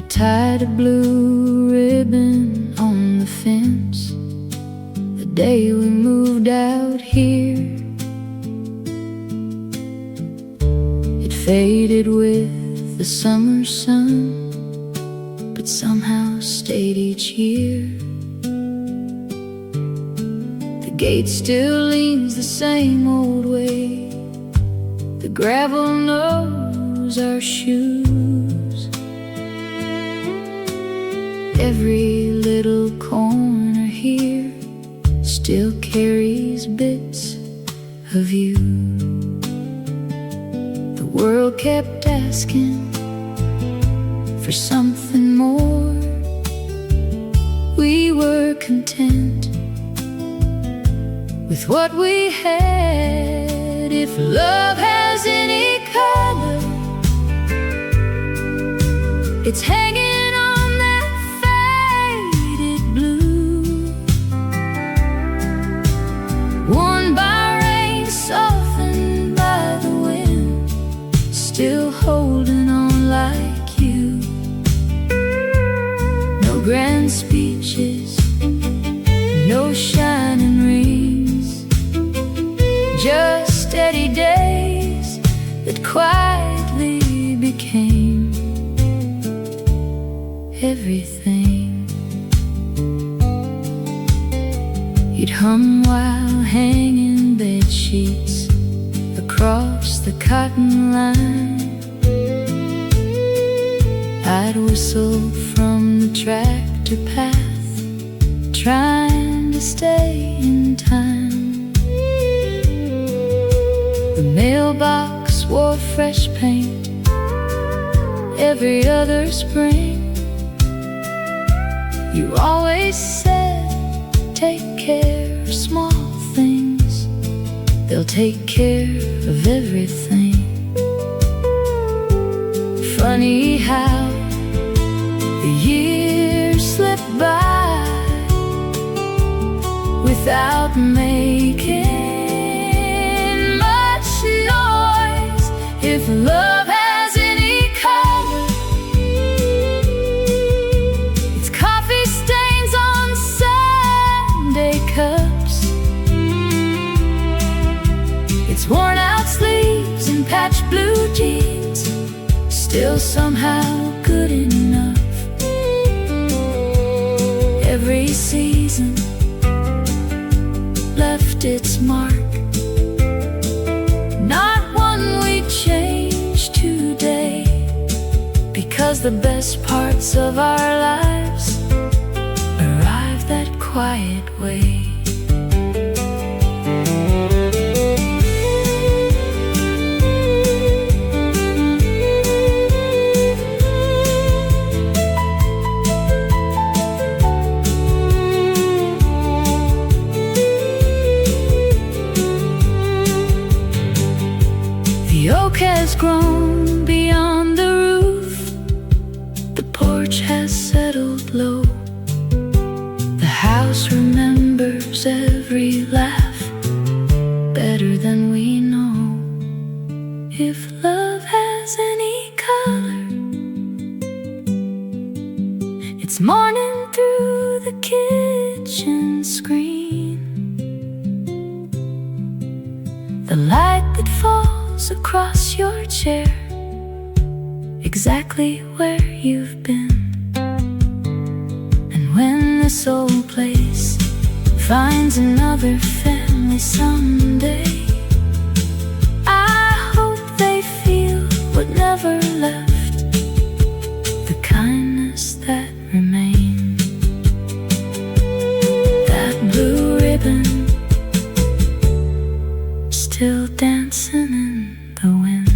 tied a blue ribbon on the fence the day we moved out here. It faded with the summer sun, but somehow stayed each year. The gate still leans the same old way, the gravel knows our shoes. Every little corner here still carries bits of you. The world kept asking for something more. We were content with what we had. If love has any color, it's hanging on that faded blue, worn by rain, softened by the wind, still holding on like you. No grand speeches, no shining rings, just steady days that quietly became everything. You'd hum while hanging bed sheets across the cotton line. I'd whistle from the tractor path, trying to stay in time. The mailbox wore fresh paint every other spring. You always said, take care of small things, they'll take care of everything. Funny how the years slip by without making much noise. If love has any color, it's coffee stains on Sunday cups, it's worn out sleeves and patched blue jeans, still somehow good enough. Every season left its mark, not one we change today, because the best parts of our lives arrive that quiet way. The oak has grown beyond the roof, the porch has settled low, the house remembers every laugh better than we know. If love has any color, it's morning through the kitchen screen, the light that falls across your chair, exactly where you've been. And when this old place finds another family someday, I hope they feel what never left, the kindness that remained. That blue ribbon still dancing in the wind.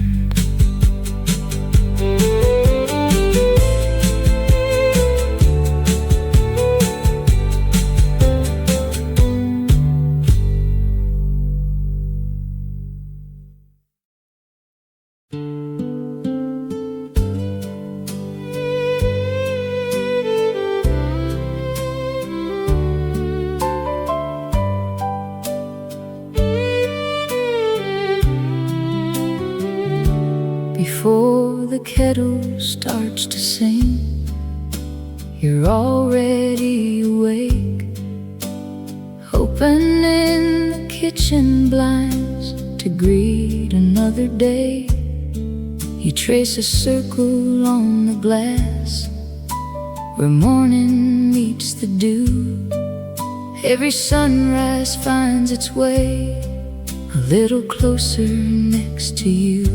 Before the kettle starts to sing, you're already awake, opening the kitchen blinds to greet another day. You trace a circle on the glass where morning meets the dew. Every sunrise finds its way a little closer next to you.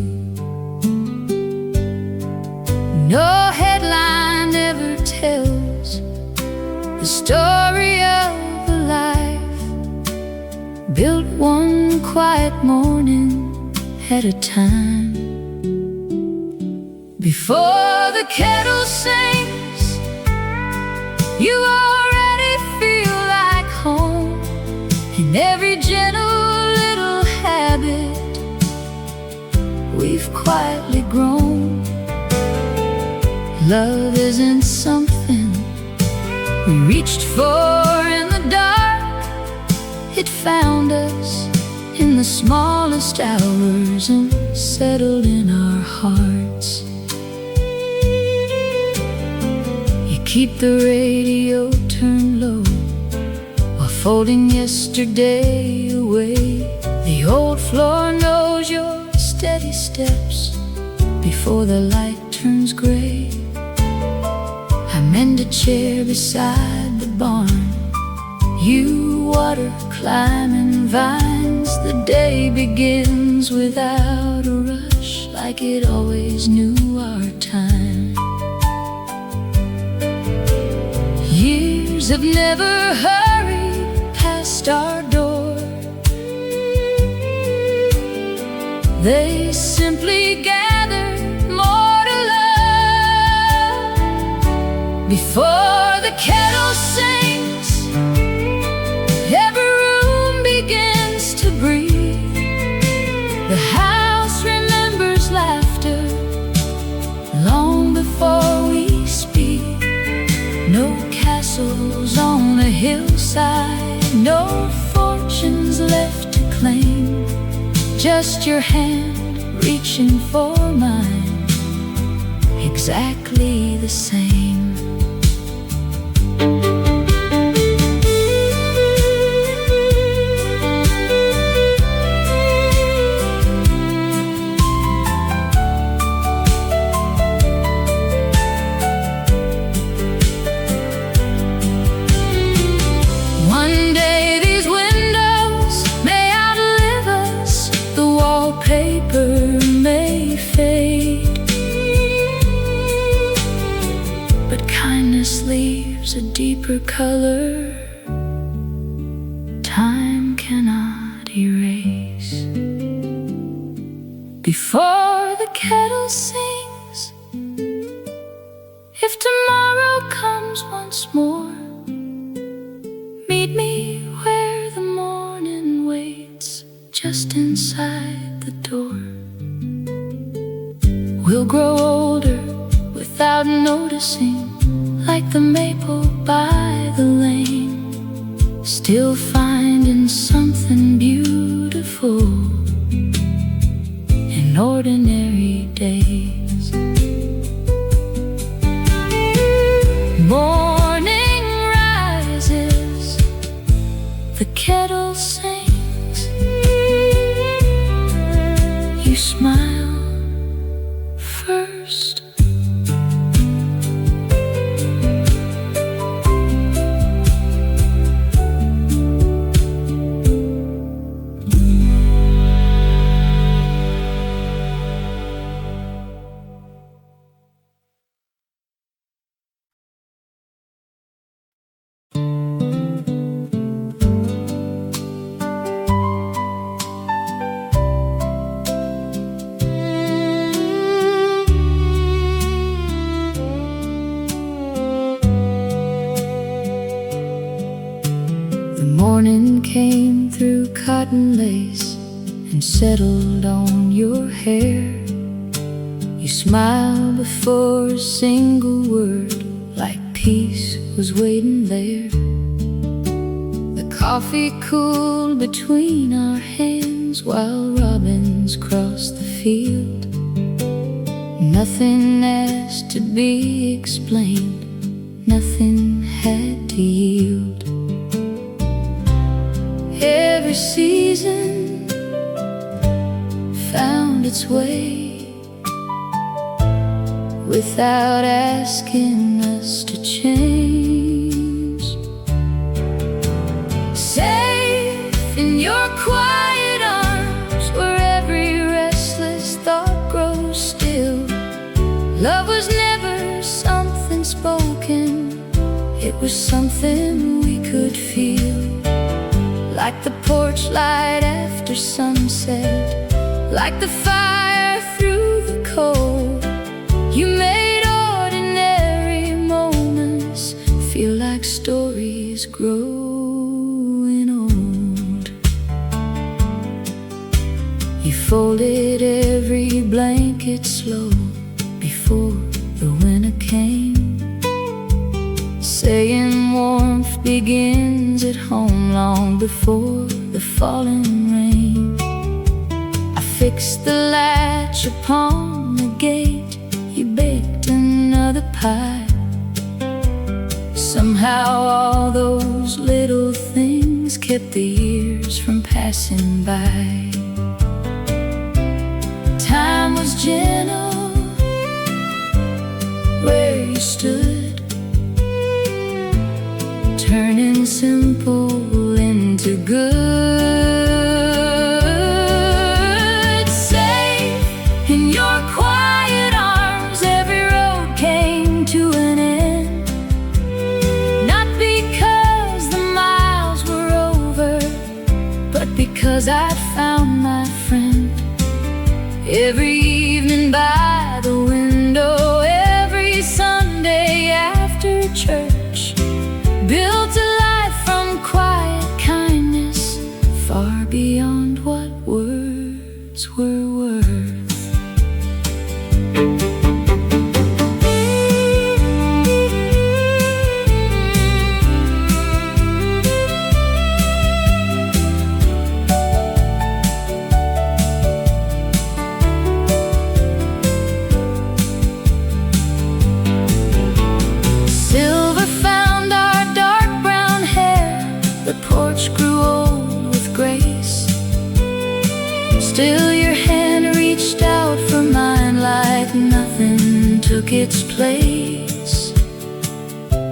No headline ever tells the story of a life built one quiet morning at a time. Before the kettle sings, you already feel like home. In every gentle little habit we've quietly grown. Love isn't something we reached for in the dark. It found us in the smallest hours and settled in our hearts. You keep the radio turned low while folding yesterday away. The old floor knows your steady steps before the light turns gray. I mend a chair beside the barn, you water climbing vines. The day begins without a rush, like it always knew our time. Years have never hurried past our door. They simply gather more to love. Before the kettle sings, every room begins to breathe. The house remembers laughter long before we speak. No castles on the hillside, no fortunes left to claim. Just your hand reaching for mine, exactly the same. One day these windows may outlive us, the wallpaper may fade, but kindness leaves a deeper color time cannot erase. Before the kettle sings, if tomorrow comes once more, meet me where the morning waits, just inside the door. We'll grow older without noticing, like the maple by the lane, still finding something beautiful in ordinary days. Morning rises, the kettle sings, you smile first. Morning came through cotton lace and settled on your hair. You smiled before a single word, like peace was waiting there. The coffee cooled between our hands while robins crossed the field. Nothing asked to be explained, nothing had to yield. Every season found its way without asking us to change. Safe in your quiet arms, where every restless thought grows still. Love was never something spoken, it was something we could feel. Like the porch light after sunset, like the fire through the cold. You made ordinary moments feel like stories growing old. You folded every blanket slow before the winter came, saying warmth begins at home long before the falling rain. I fixed the latch upon the gate, you baked another pie. Somehow all those little things kept the years from passing by. Time was gentle where you stood, turning simple into good. Safe in your quiet arms, every road came to an end. Not because the miles were over, but because I found my friend. Every evening by the window, every Sunday after church, built a life from quiet kindness, far beyond what words were worth. Silver found our dark brown hair, the porch grew old with grace. Still your hand reached out for mine like nothing took its place.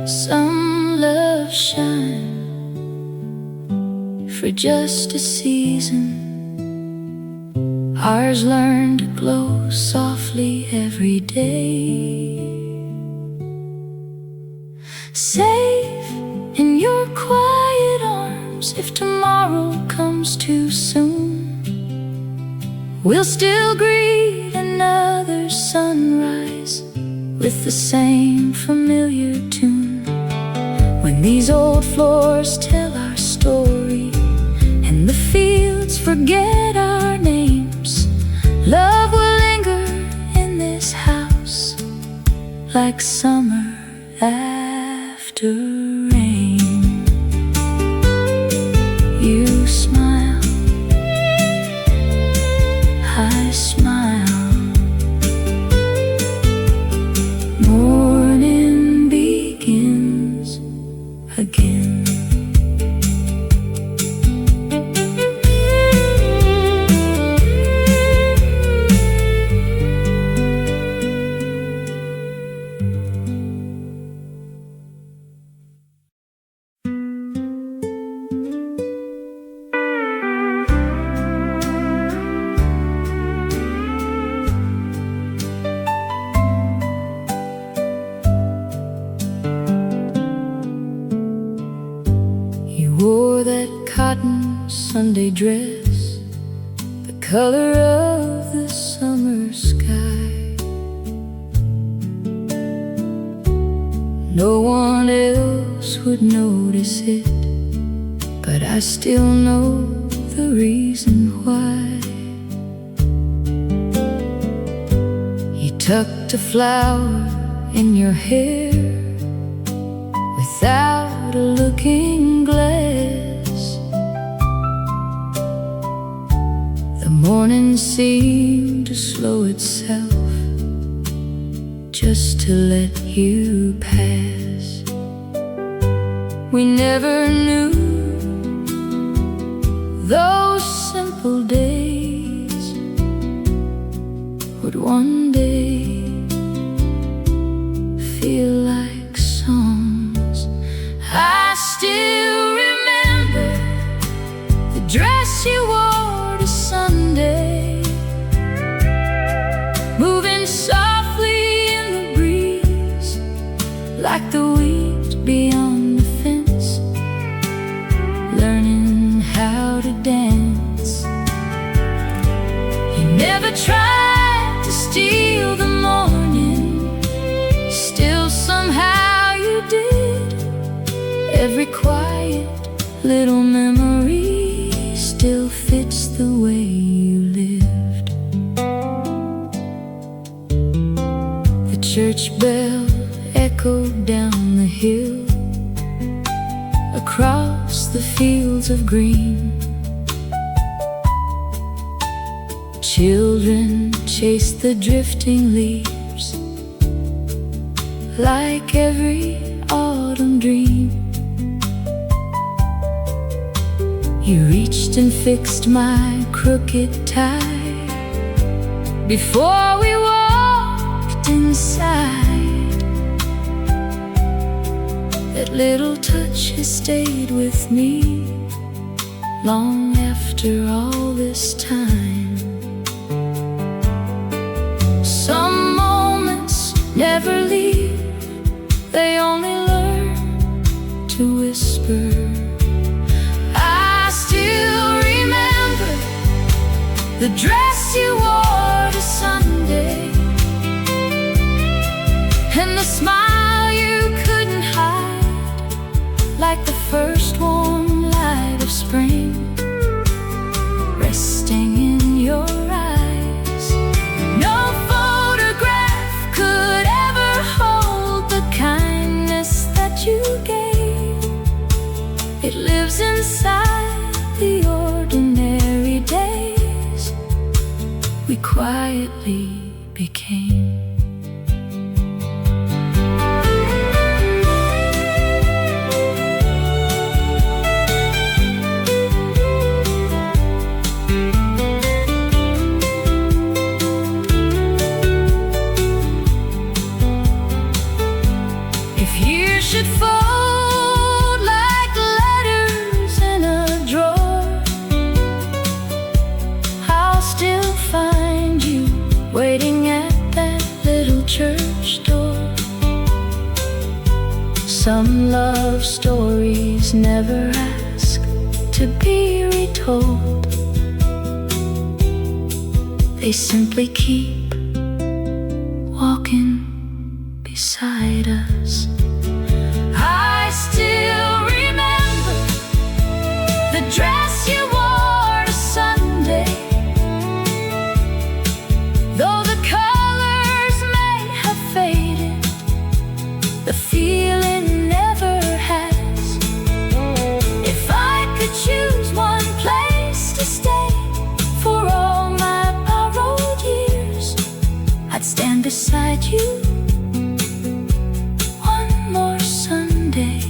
Some love shine for just a season, ours learned to glow softly every day. Safe in your quiet arms, if tomorrow comes too soon, we'll still greet another sunrise with the same familiar tune. When these old floors tell our story and the fields forget our names, love will linger in this house like summer after rain. You smile, I smile. Morning begins again. Wore that cotton Sunday dress, the color of the summer sky. No one else would notice it, but I still know the reason why. You tucked a flower in your hair without a looking glass. The morning seemed to slow itself just to let you pass. we never knew those simple days would one day feel like songs. I still remember the dress you wore to Sunday, moving softly in the breeze like the weeds beyond the fence, learning how to dance. You never tried to steal the morning, still somehow you did. Every quiet little memory still fits the way you lived. The church bell echoed down the hill, across the fields of green. Children chased the drifting leaves like every autumn dream. You reached and fixed my crooked tie before we walked inside. That little touch has stayed with me long after all this time. Some moments never leave, they only learn to whisper. I still remember the dress you wore to Sunday, and the smile you couldn't hide, like the first warm light of spring resting in your eyes. No photograph could ever hold the kindness that you gave. It lives inside the ordinary days we quietly became. If years should fold like letters in a drawer, I'll still find you waiting at that little church door. Some love stories never ask to be retold, they simply keep walking beside us. I still remember the dress you wore to Sunday, though the colors may have faded, the feeling never has. If I could choose one place to stay for all my borrowed years, I'd stand beside you one more Sunday,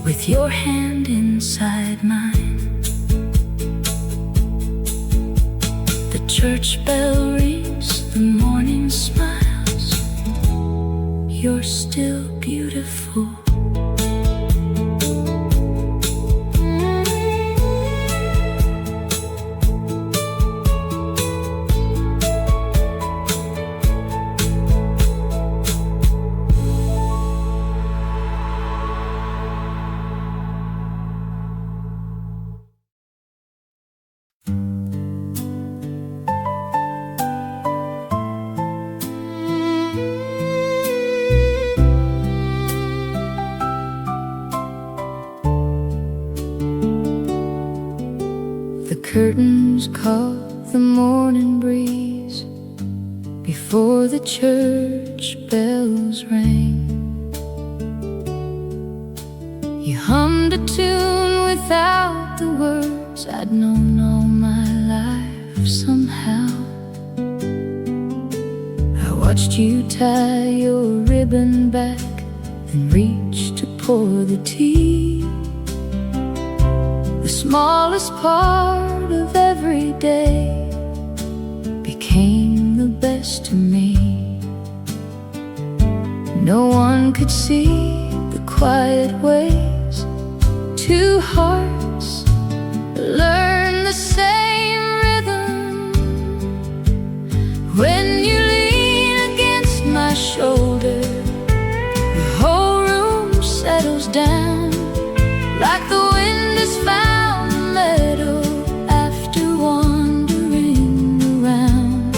with your hand inside mine. The church bell rings, the morning smiles, you're still beautiful. The curtains caught the morning breeze before the church bells rang. You hummed a tune without the words I'd known all my life somehow. I watched you tie your ribbon back and reach to for the tea. The smallest part of every day became the best to me. No one could see the quiet ways two hearts learn the same rhythm. When you lean against my shoulder, the whole room settles down like the wind has found the meadow after wandering around.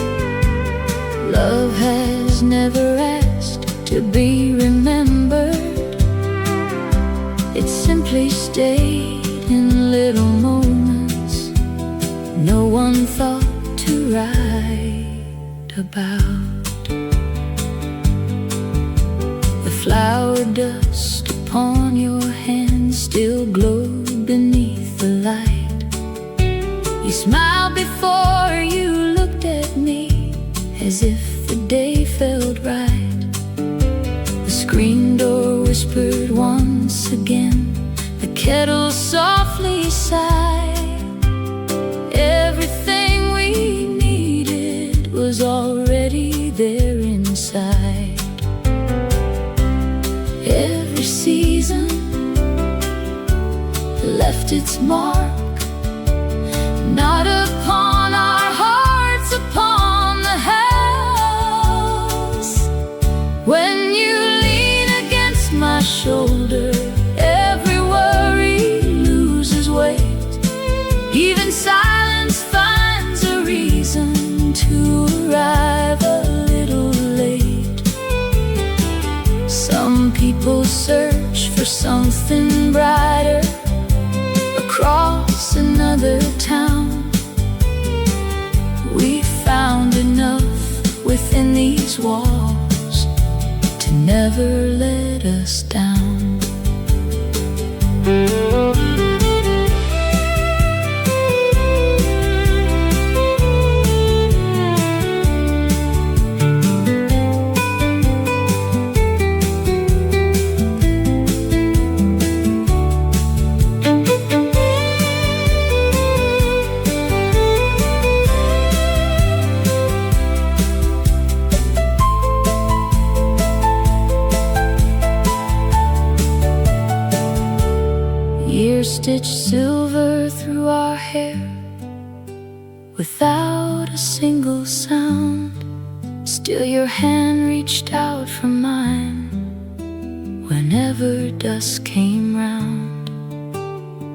Love has never asked to be remembered. It simply stayed in little moments no one thought to write about. The flower dust upon your hand still glowed beneath the light. You smiled before you looked at me, as if the day felt right. The screen door whispered once again, the kettle softly sighed. Everything we needed was already there inside. Every season left its mark, not upon our hearts, upon the house. When you lean against my shoulder, every worry loses weight. Even silence finds a reason to arrive a little late. Some people search for something brighter across another town. We found enough within these walls to never let us down. Years stitched silver through our hair without a single sound. Still your hand reached out from mine whenever dusk came round.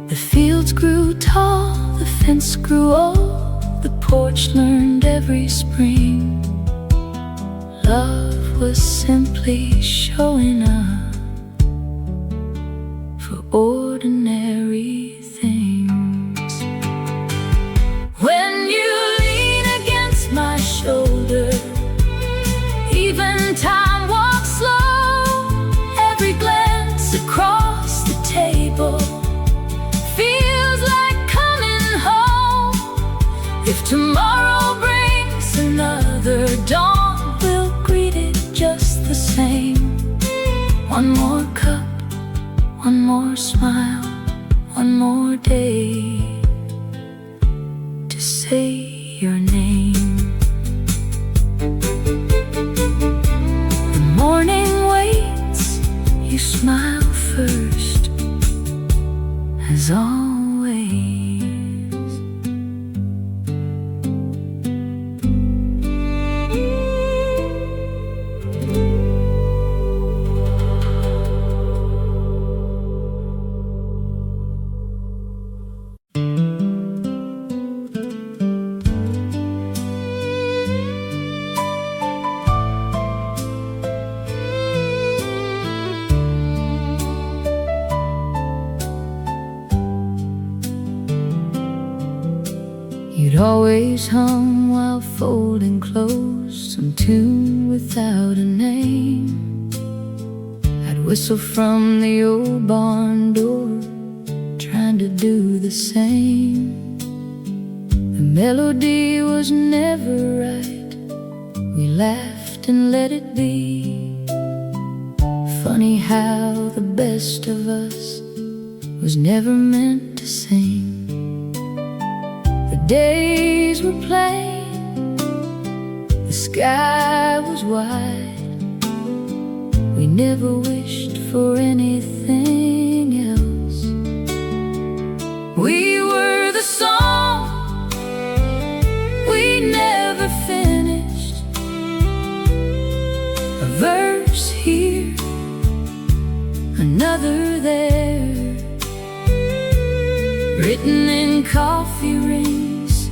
The fields grew tall, the fence grew old, the porch learned every spring. Love was simply showing up for ordinary things. When you lean against my shoulder, even time walks slow. Every glance across the table feels like coming home. If tomorrow brings another dawn, we'll greet it just the same. One more cup, one more smile, one more day to say your name. The morning waits, you smile first, as always. You'd always hum while folding clothes, some tune without a name. I'd whistle from the old barn door, trying to do the same. The melody was never right, we laughed and let it be. funny how the best of us was never meant to sing. The days were plain, the sky was wide. We never wished for anything else. We were the song we never finished, a verse here, another there, written in coffee rings,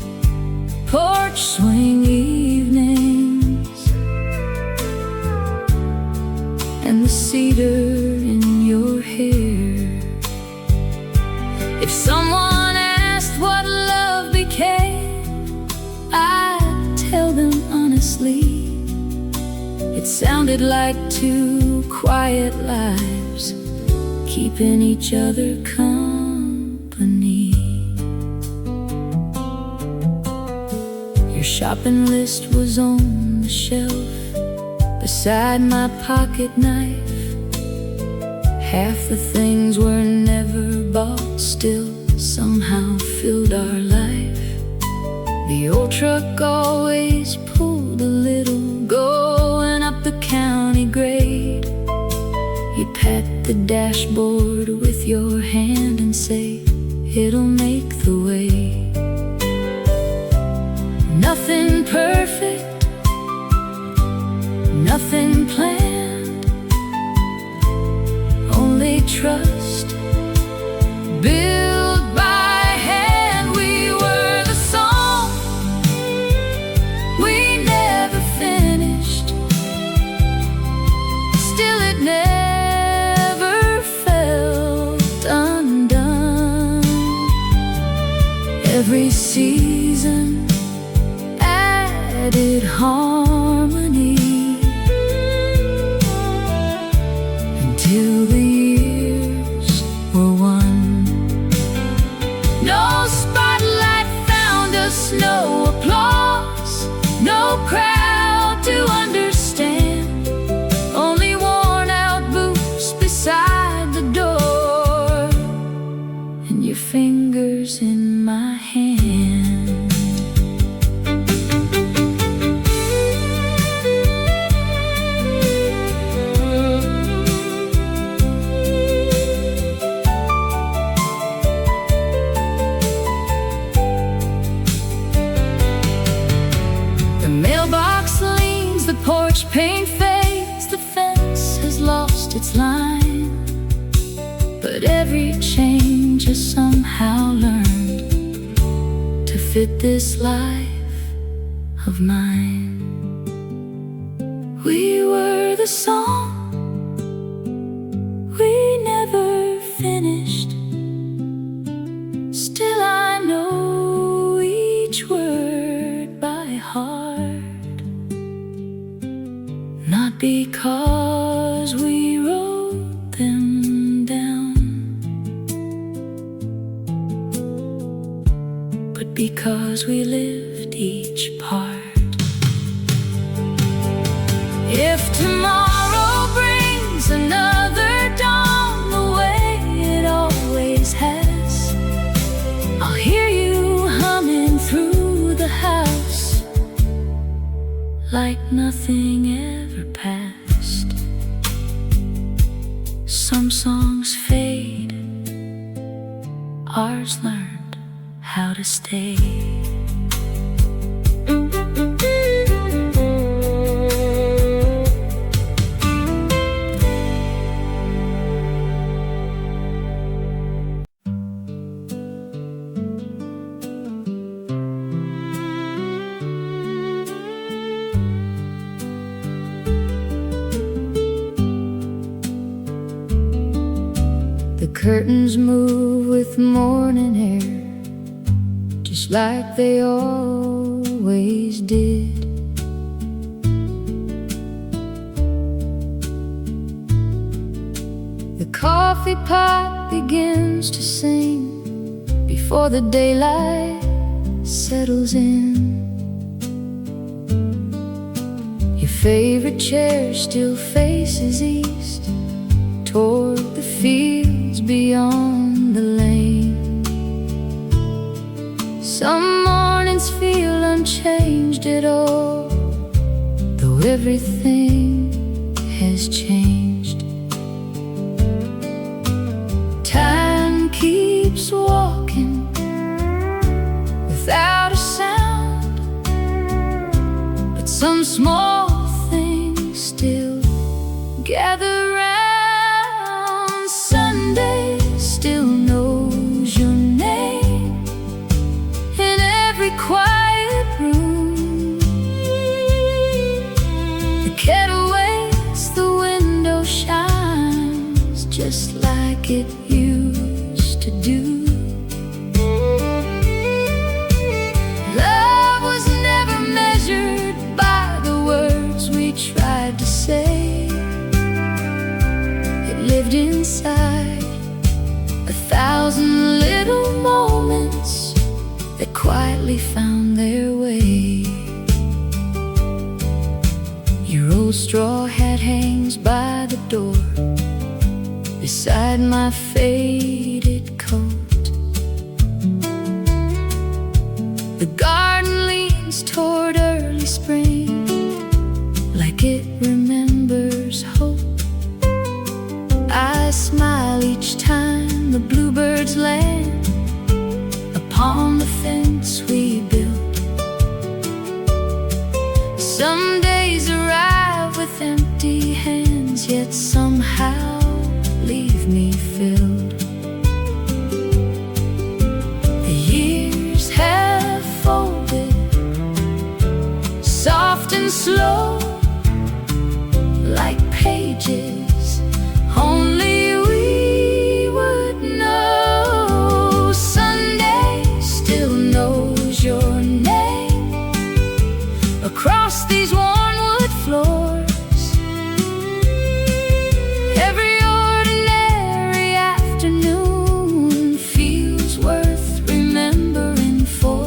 porch swing evenings, and the cedar in your hair. If someone asked what love became, I'd tell them honestly, it sounded like two quiet lives, keeping each other company. Your shopping list was on the shelf beside my pocket knife. Half the things were never bought, still somehow filled our life. The old truck always pulled a little, going up the county grade. You'd pat the dashboard with your hand and say, it'll make the way. Nothing perfect, nothing planned, only trust built by hand. We were the song we never finished, still it never felt undone. Every season added harmony until the years were one. No spotlight found us, no applause, no crowd to understand, only worn out boots beside the door, and your fingers in my hand. The porch paint fades, the fence has lost its line, but every change has somehow learned to fit this life of mine. We were the song we never finished, still I know each word by heart. Not because we wrote them down, but because we lived each part. If tomorrow brings another dawn the way it always has, I'll hear you humming through the house like nothing ever passed. Some songs fade, ours learned how to stay. The curtains move with morning air, just like they always did. The coffee pot begins to sing before the daylight settles in. Your favorite chair still faces east, toward the fields beyond the lane. Some mornings feel unchanged at all, though everything has changed. Time keeps walking without a sound, but some small things still gather round. Sunday still knows your name in every quiet room. The kettle waits, the window shines just like it used to do. Love was never measured by the words we tried to say. It lived inside 1,000 little moments that quietly found their way. Your old straw hat hangs by the door beside my faded coat. The garden leans toward early spring like it remembers hope. I smile each time the bluebirds land upon the fence we built. Some days arrive with empty hands, yet somehow leave me filled. The years have folded, soft and slow, like pages only we would know. Sunday still knows your name across these worn wood floors. Every ordinary afternoon feels worth remembering for.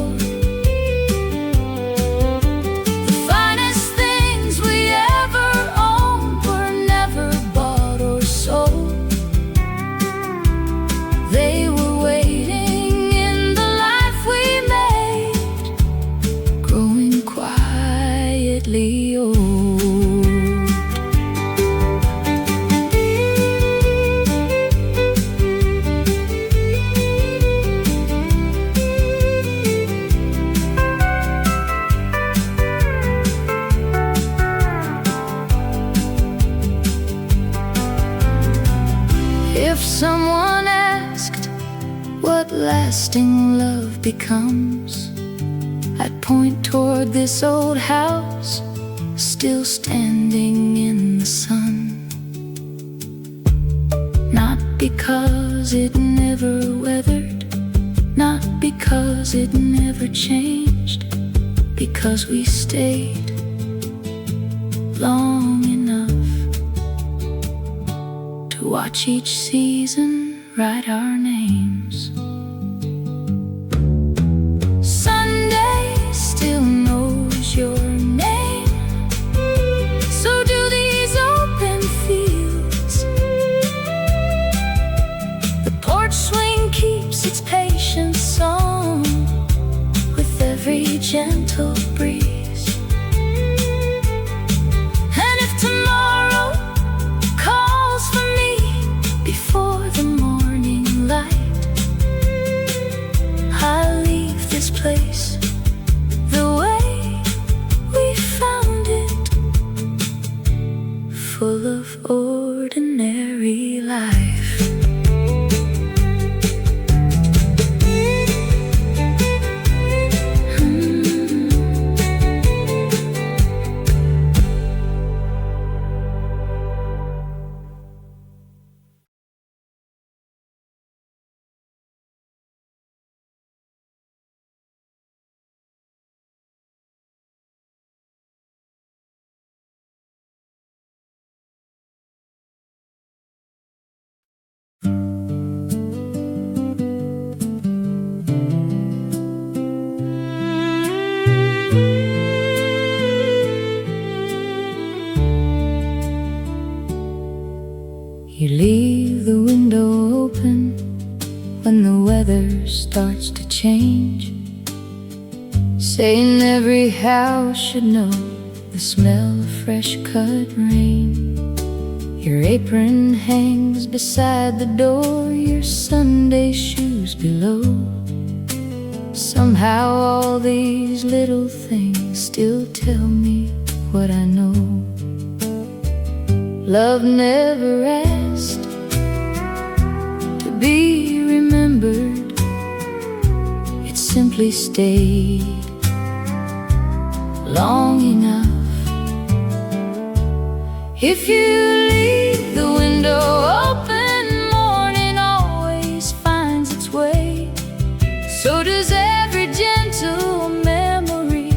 The finest things we ever owned were never bought or sold. They were waiting in the life we made, growing quietly old. If someone asked what lasting love becomes, I'd point toward this old house still standing in the sun. Not because it never weathered, not because it never changed, because we stayed long enough to watch each season write our names. Sunday still knows your name, so do these open fields. The porch swing keeps its patient song with every gentle breeze. And if tomorrow calls for me before the morning light, I'll leave this place the way we found it, full of ordinary life. starts to change, saying every house should know the smell of fresh cut rain. Your apron hangs beside the door, your Sunday shoes below. Somehow all these little things still tell me what I know. Love never asked to be remembered, it simply stayed long enough. If you leave the window open, morning always finds its way. So does every gentle memory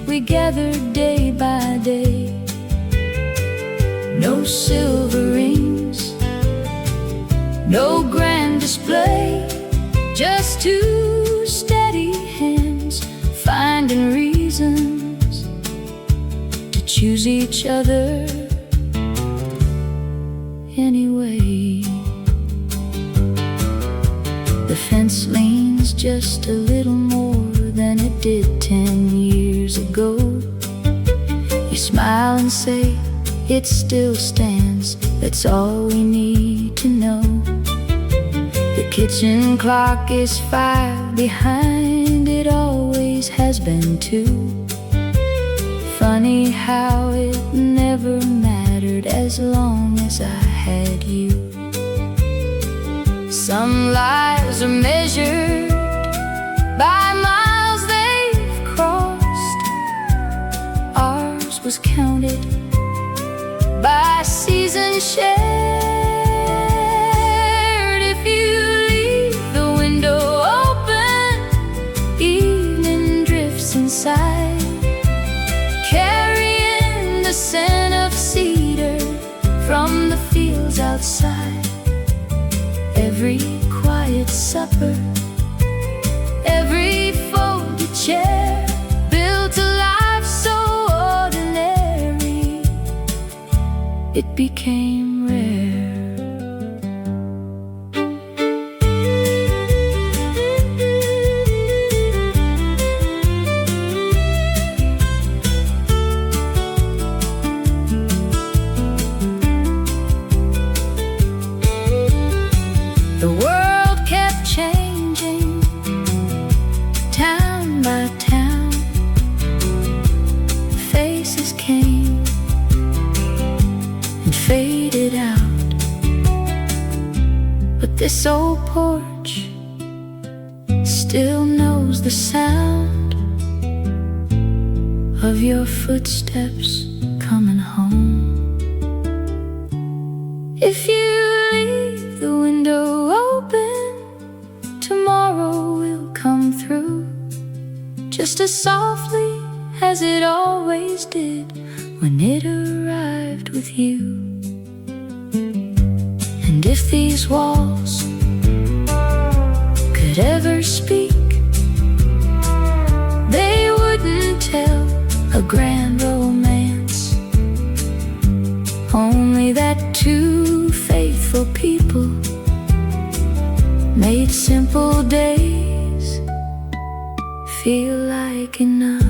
we gather day by day. No silver rings, no grand display, just two steady hands finding reasons to choose each other anyway. The fence leans just a little more than it did 10 years ago. You smile and say it still stands, that's all we need to know. The kitchen clock is 5 behind, it always has been too. Funny how it never mattered as long as I had you. Some lives are measured by miles they've crossed, ours was counted by seasons shared. If you leave the window open, evening drifts inside, carrying the scent of cedar from the fields outside. Every quiet supper, every folded chair, built a life so ordinary it became rare. The world kept changing, town by town. Faces came and faded out, but this old porch still knows the sound of your footsteps coming home. If you leave the window open, tomorrow will come through just as softly as it always did when it arrived with you. And if these walls could ever speak, they wouldn't tell a grand romance, only that two faithful people made simple days feel like enough.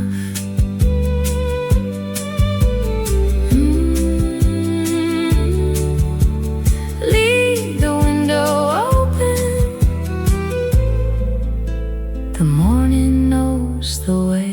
Leave the window open, the morning knows the way.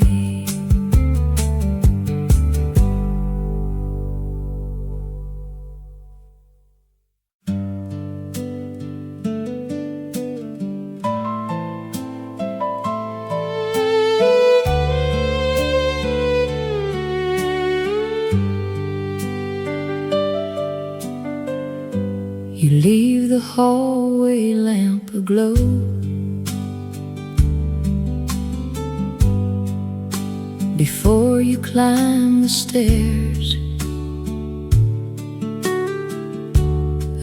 You leave the hallway lamp aglow, before you climb the stairs.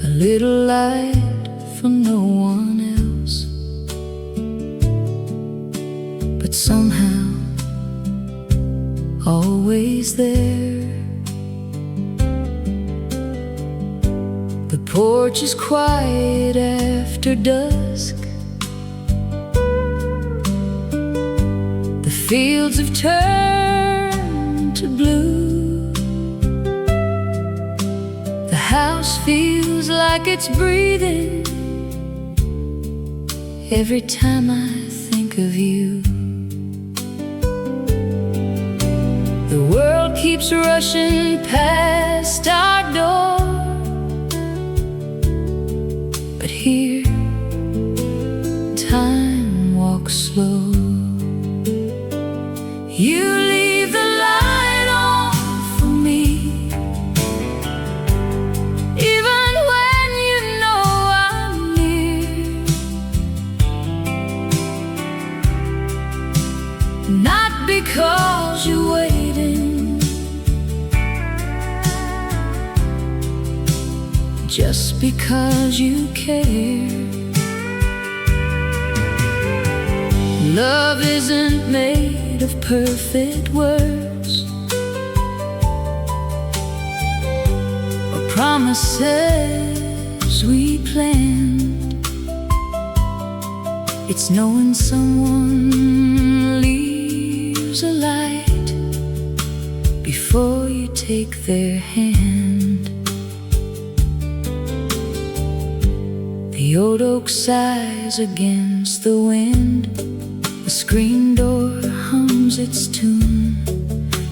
A little light for no one else, but somehow always there. The porch is quiet after dusk, fields have turned to blue. The house feels like it's breathing every time I think of you. The world keeps rushing past our door, but here time walks slow. You leave the light on for me, even when you know I'm near. Not because you're waiting, just because you care. Love isn't made of perfect words or promises we planned. It's knowing someone leaves a light before you take their hand. The old oak sighs against the wind, the screen door hums its tune.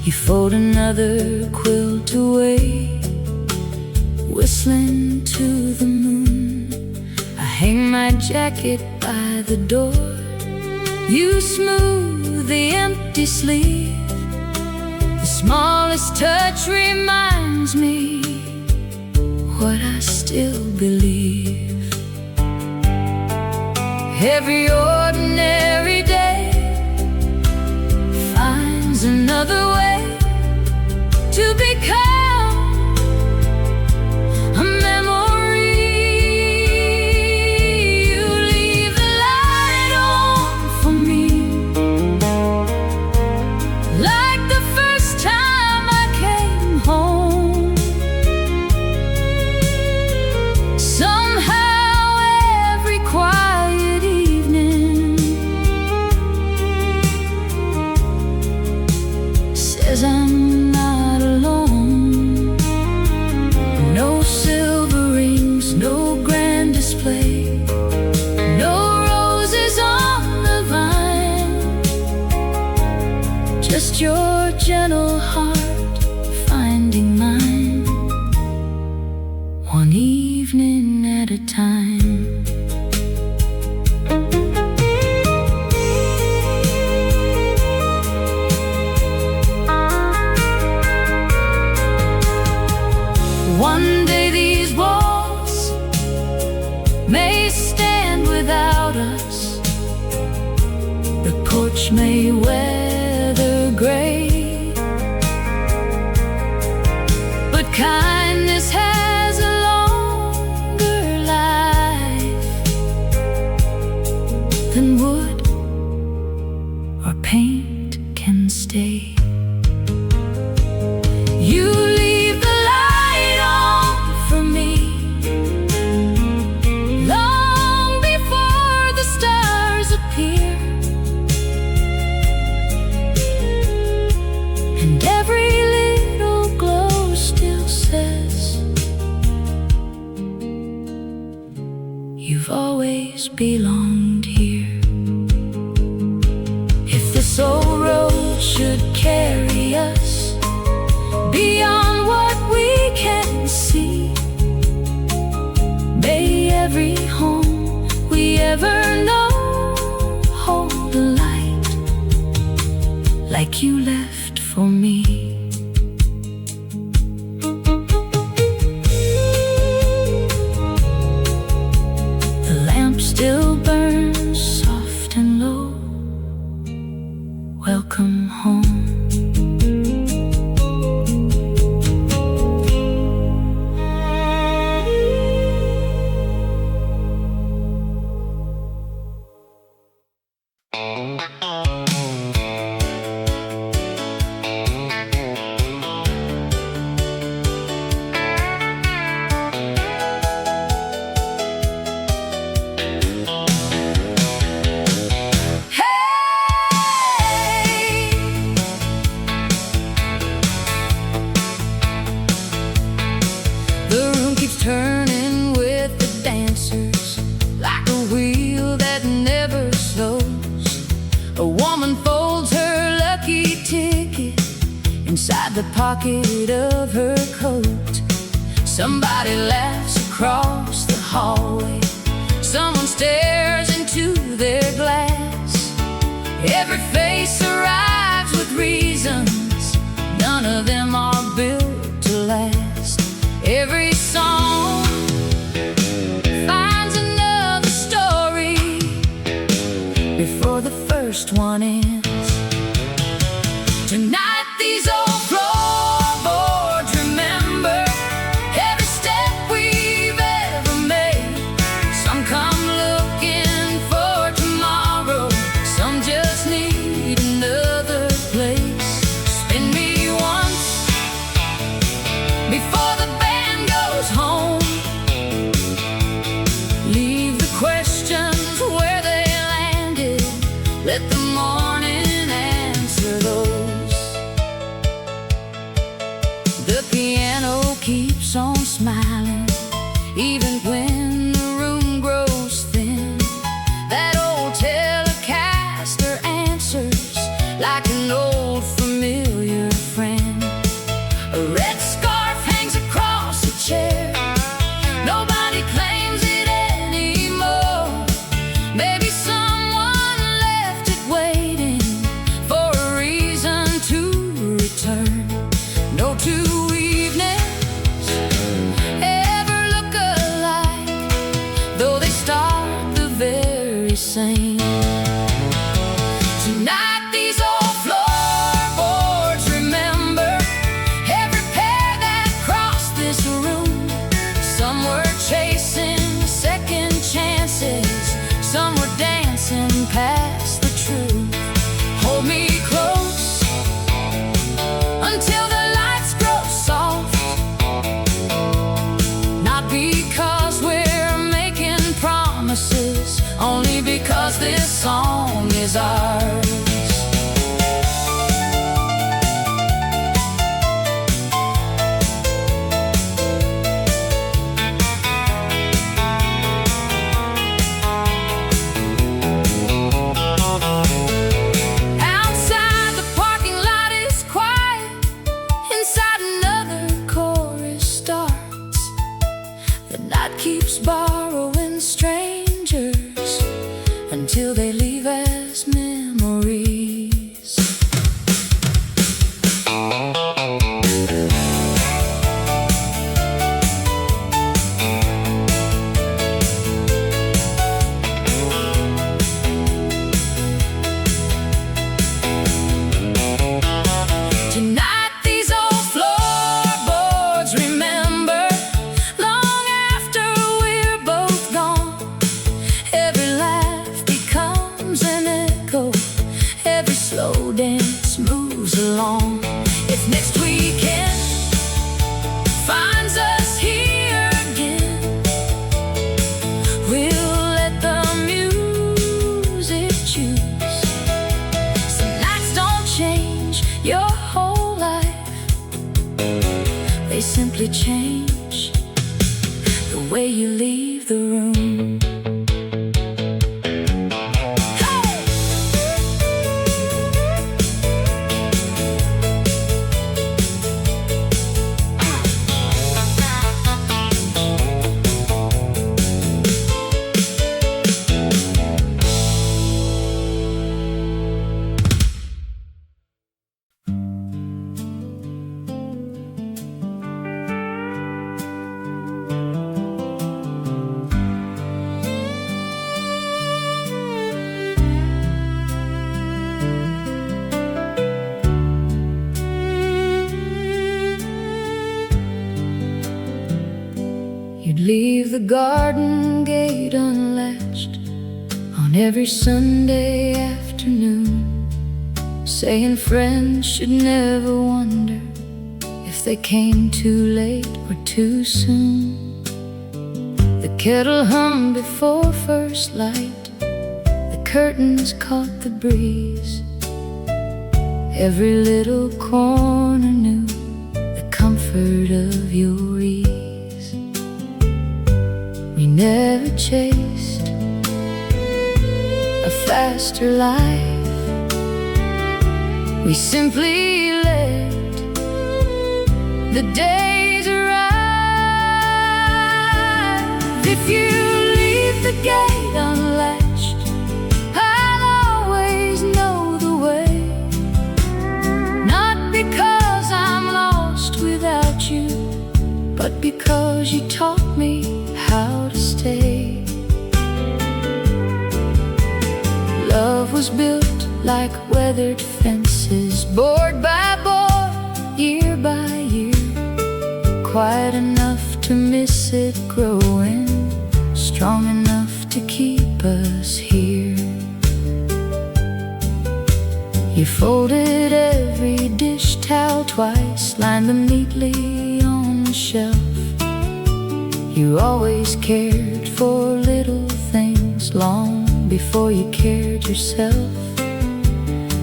You fold another quilt away, whistling to the moon. I hang my jacket by the door. You smooth the empty sleeve. The smallest touch reminds me what I still believe. Every ordinary day finds another way to become a memory. You leave the light on for me, like the first time I came home. Somehow every quiet evening says I'm not alone. No silver rings, no grand display, no roses on the vine, just your gentle heart finding mine, one evening at a time. One day these walls may stand without us, the porch may weather gray, but kindness has a longer life than wood or paint can stay. You leave the light on for me, long before the stars appear, and every little glow still says you've always belonged here. If this old road should carry us beyond what we can see, may every home we ever know hold a light like you left for me. The lamp still burns soft and low. Welcome home. wheel that never slows. A woman folds her lucky ticket inside the pocket of her coat. Somebody laughs across the hallway. Someone stares into their glass. Every face arrives with reasons. None of them are built to last. Every song finds another story before the first one ends. Tonight these old floorboards remember every step we've ever made. Some come looking for tomorrow, some just need another place. Spin me once before the band goes home. Leave the questions where they landed. Let the morning answer those. The piano keeps on smiling even when the room grows thin. That old Telecaster answers like an old familiar friend. A red scarf hangs across the chair. Nobody claims it anymore. Maybe someone left it waiting for a reason to return. No two evenings ever look alike, though they start the very same. Tonight these old floorboards remember every pair that crossed this room. Some were chasing second chances, some were dancing past the truth. Hold me close until the lights grow soft. Not because we're making promises, only because this song is ours. Outside the parking lot is quiet. Inside another chorus starts. The night keeps borrowing strangers until they leave as memories. Tonight these old floorboards remember long after we're both gone. Every laugh becomes an echo. Every slow dance moves along. If next weekend finds us here again, we'll let the music choose. Some nights don't change your whole life, they simply change the way you leave the room. You'd leave the garden gate unlatched on every Sunday afternoon, saying friends should never wonder if they came too late or too soon. The kettle hummed before first light, the curtains caught the breeze. Every little corner knew the comfort of your ease. We never chased faster life. We simply let the days arrive. If you leave the gate unlatched, I'll always know the way. Not because I'm lost without you, but because you taught me how to stay. Love was built like weathered fences, board by board, year by year, quiet enough to miss it growing, strong enough to keep us here. You folded every dish towel twice, lined them neatly on the shelf. You always cared for little things long before you cared yourself.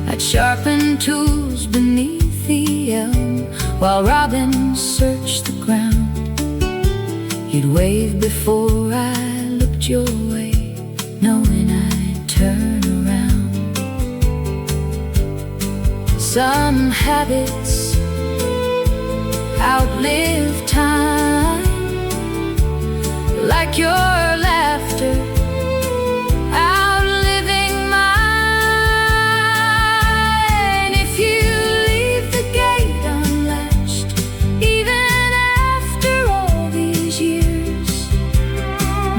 I'd sharpen tools beneath the elm while robins searched the ground. You'd wave before I looked your way, knowing I'd turn around. Some habits outlive time, like your laughter outliving mine. If you leave the gate unlatched, even after all these years,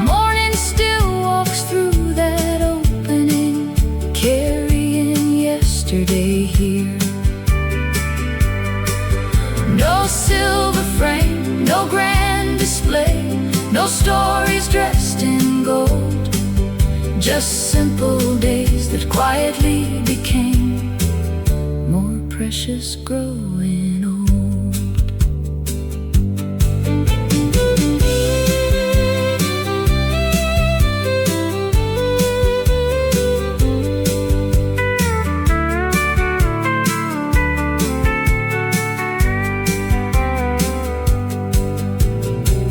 morning still walks through that opening, carrying yesterday here. No silver frame, no grand display, no stories dressed in gold, just simple days that quietly became more precious growing old.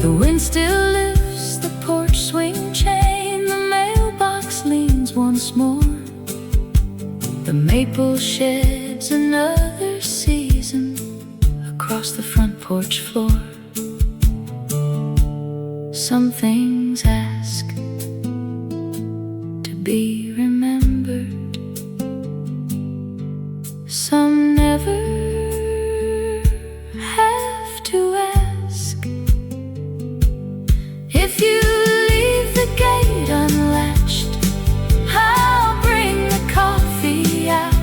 The wind still lifts the porch swing chain, the mailbox leans once more, the maple sheds another season across the front porch floor. Some things ask to be remembered, some never have to ask. If you leave the gate unlatched, I'll bring the coffee out.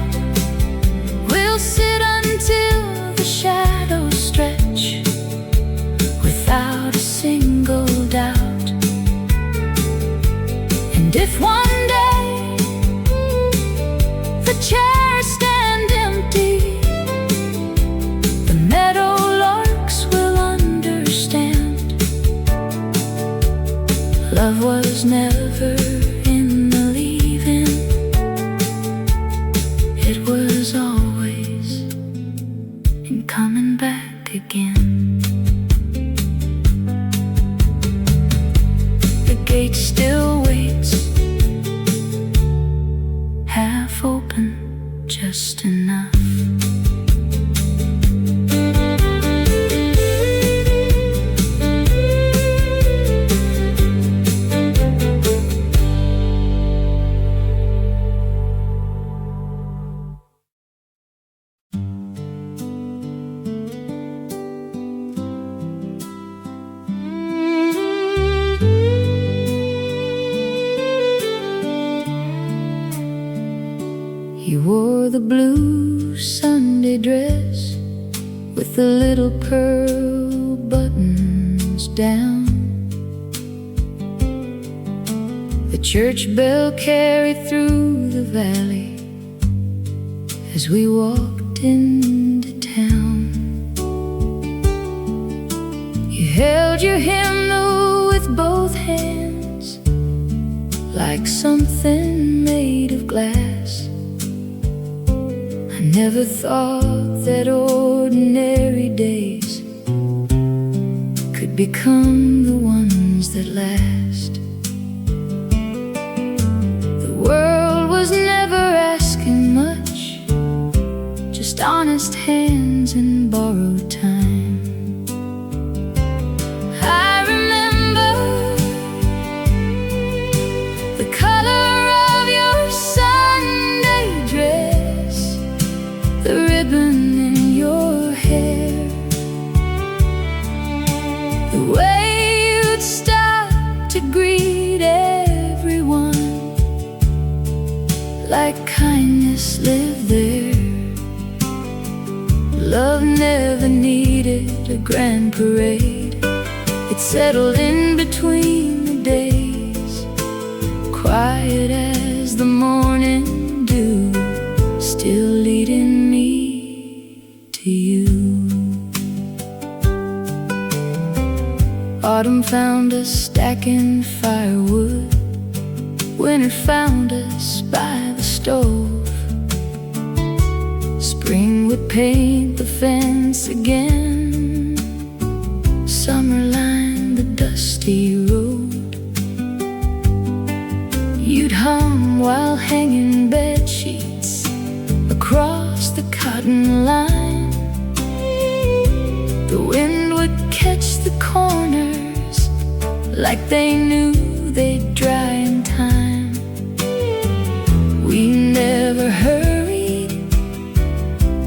We'll sit until the shadows stretch, without a single doubt. And if one day the chairs stand empty, the meadow larks will understand. Love was never in the leaving, it was always in coming back again. The gate still waits, half open, just enough. You wore the blue Sunday dress with the little pearl buttons down. The church bell carried through the valley as we walked into town. You held your hymnal with both hands, like something made of glass. I never thought that ordinary days could become the ones that last. The world was honest hands in borrowed time. I remember the color of your Sunday dress, the ribbon in your hair, the way you'd stop to greet everyone, like kindness lived there. Love never needed a grand parade. It settled in between the days, quiet as the morning dew, still leading me to you. Autumn found us stacking firewood, winter found us by the stove. Spring would paint the fence again, summer lined the dusty road. You'd hum while hanging bed sheets across the cotton line. The wind would catch the corners like they knew they'd dry in time. We never hurried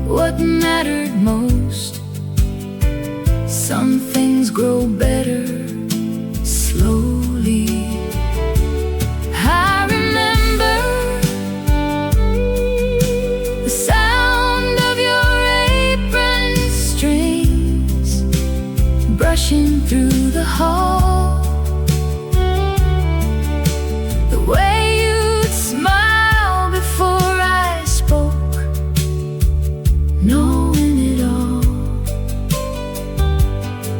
what mattered most. Some things grow better slowly. I remember the sound of your apron strings brushing through the hall, the way you'd smile before I spoke, knowing it all.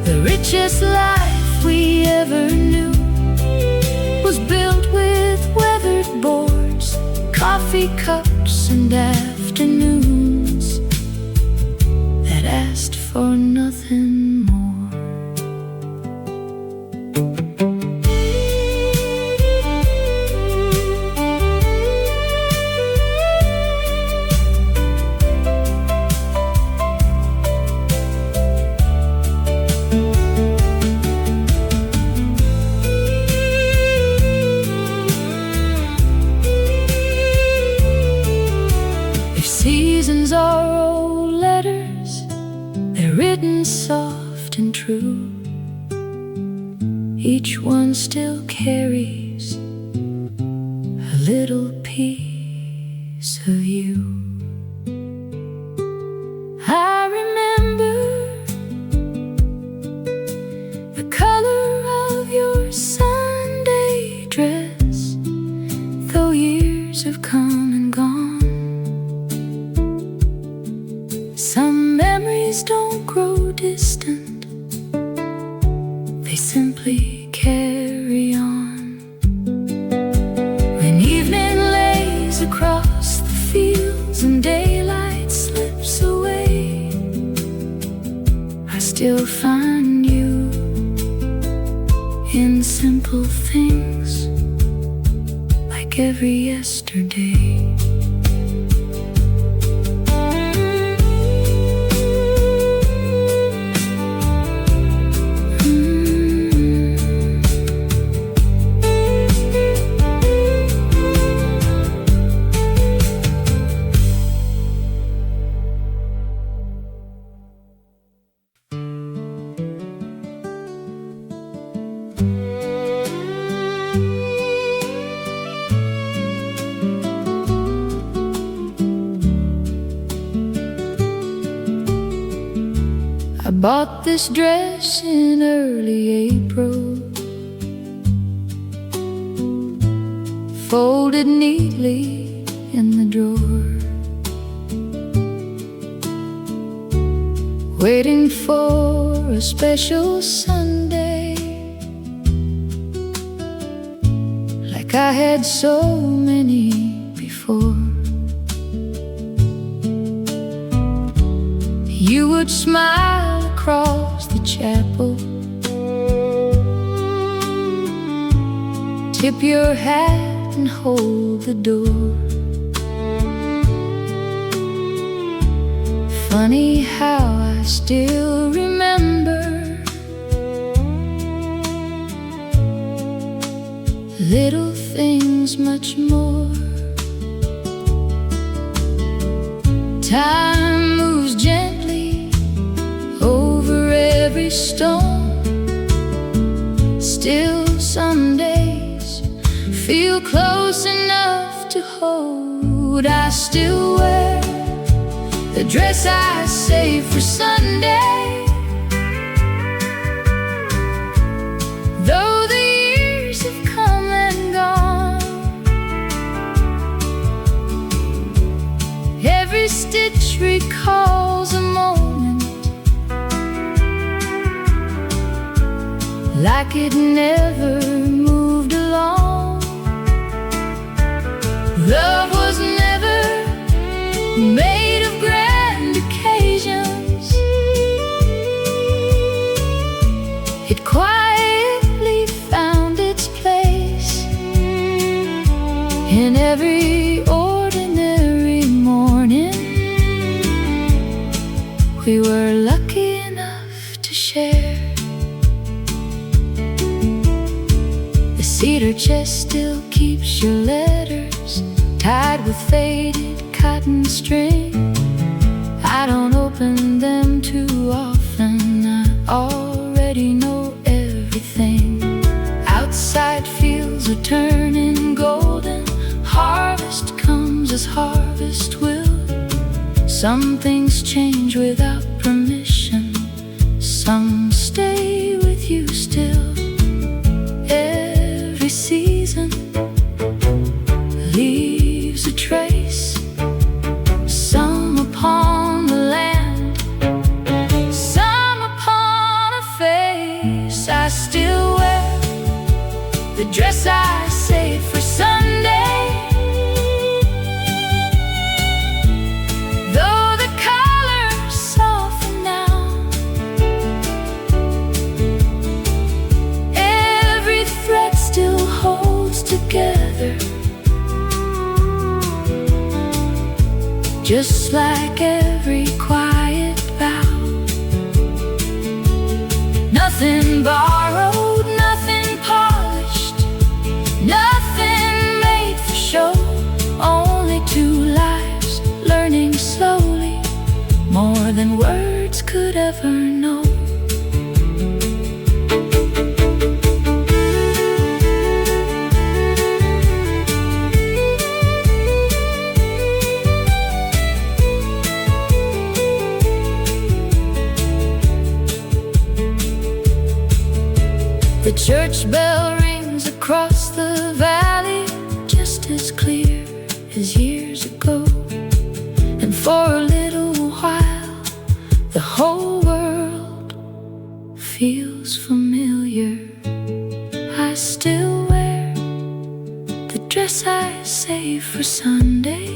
The richest life we ever knew was built with weathered boards, coffee cups, and afternoons that asked for nothing more. Seasons are old letters, they're written soft and true. Each one still carries a little piece of you. I remember the color of your Sunday dress, though years have come and gone. Some memories don't grow distant, they simply carry on. When evening lays across the fields and daylight slips away, I still find you in simple things, like every yesterday. I bought this dress in early April, folded neatly in the drawer, waiting for a special Sunday, like I had so many before. You would smile across the chapel, tip your hat and hold the door. Funny how I still remember little things much more. Time moves gently over every stone. Still some days feel close enough to hold. I still wear the dress I saved for Sunday, though the years have come and gone. Every stitch recalls a moment like it never moved along. Love was never made of grand occasions. It quietly found its place in every ordinary morning. We were lucky enough to share. The cedar chest still keeps your letters tied with faded cotton string. I don't open them too often. I already know everything. Outside fields are turning golden. Harvest comes as harvest will. Some things change without permission. Some stay with you still. Every season leaves a trace, some upon the land, some upon a face. I still wear the dress I saved for Sunday, though the colors soften now. Every thread still holds together, just like every quiet vow. Nothing borrowed, nothing polished, nothing made for show. Only two lives learning slowly, more than words could ever know. The church bell rings across the valley, just as clear as years ago. And for a little while, the whole world feels familiar. I still wear the dress I saved for Sunday,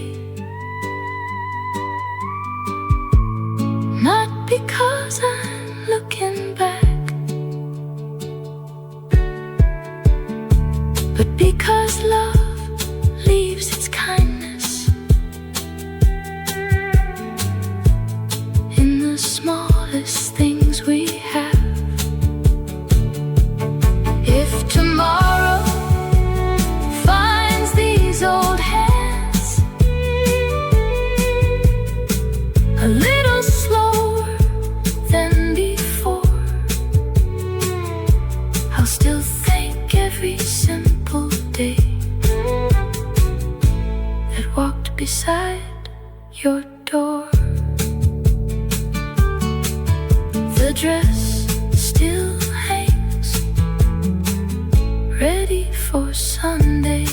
not because I'm looking back, but because love leaves its kindness in the smallest things we have. If tomorrow finds these old hands a little slower than before, I'll still thank every simple day that walked beside your door. The dress still hangs ready for Sunday.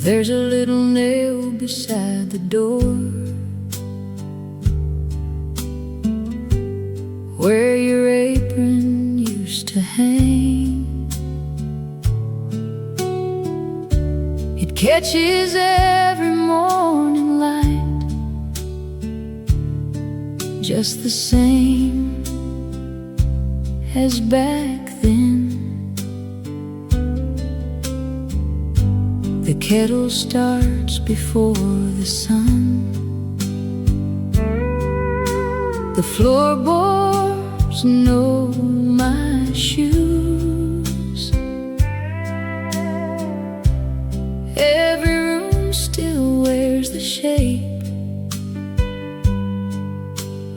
There's a little nail beside the door where your apron used to hang. It catches every morning light, just the same as back then. The kettle starts before the sun. The floorboards know my shoes. Every room still wears the shape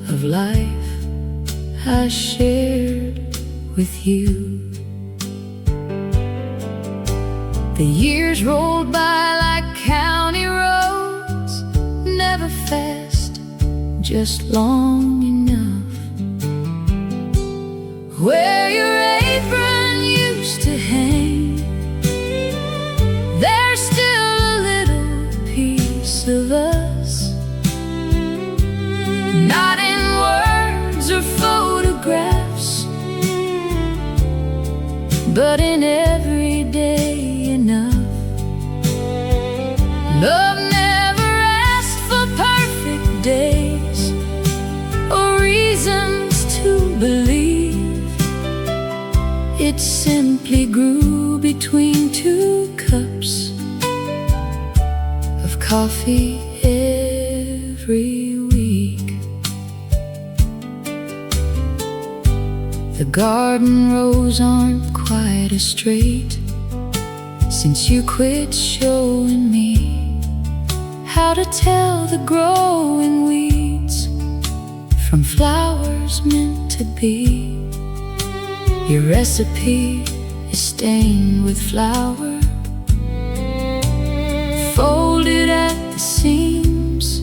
of life I shared with you. The years rolled by like county roads, never fast, just long enough. Where your apron used to hang, there's still a little piece of us, not in words or photographs, but in everyday enough. Love never asked for perfect days or reasons to believe. It simply grew between two cups of coffee every week. The garden rows aren't quite as straight since you quit showing me how to tell the growing weeds from flowers meant to be. Your recipe is stained with flour, folded at the seams.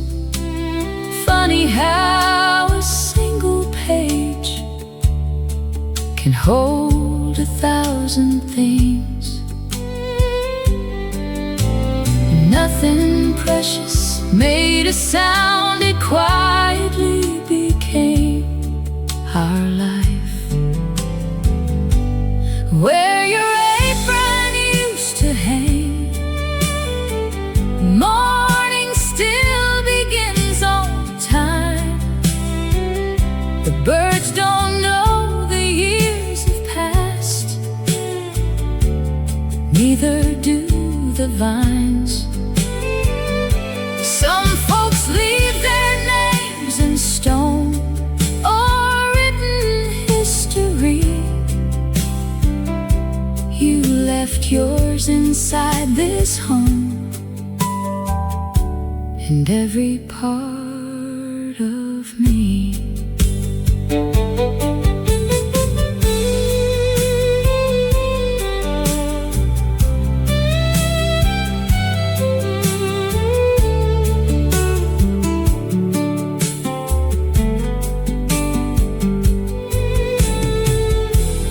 Funny how a single page can hold 1,000 things. Nothing precious made a sound, it quietly became our life. Where your apron used to hang, morning still begins on time. The birds don't know the years have passed, neither do the vines. Some folks leave their names in stone or written history. You left yours inside this home and every part of me.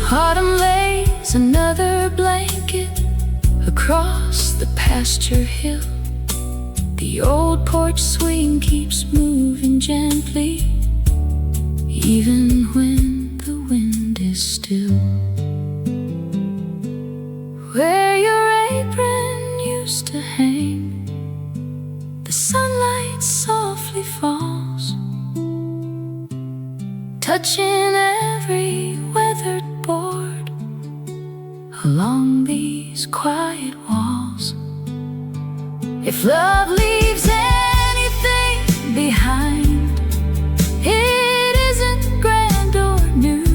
Autumn lays another blanket across the pasture hill. The old porch swing keeps moving gently, even when the wind is still. Where your apron used to hang, the sunlight softly falls, touching every weathered board along these quiet walls. If love leaves anything behind, it isn't grand or new.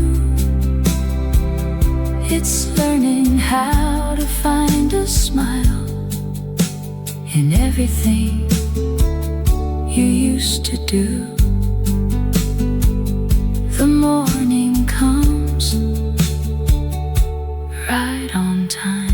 It's learning how to find a smile in everything you used to do. The morning comes right on time.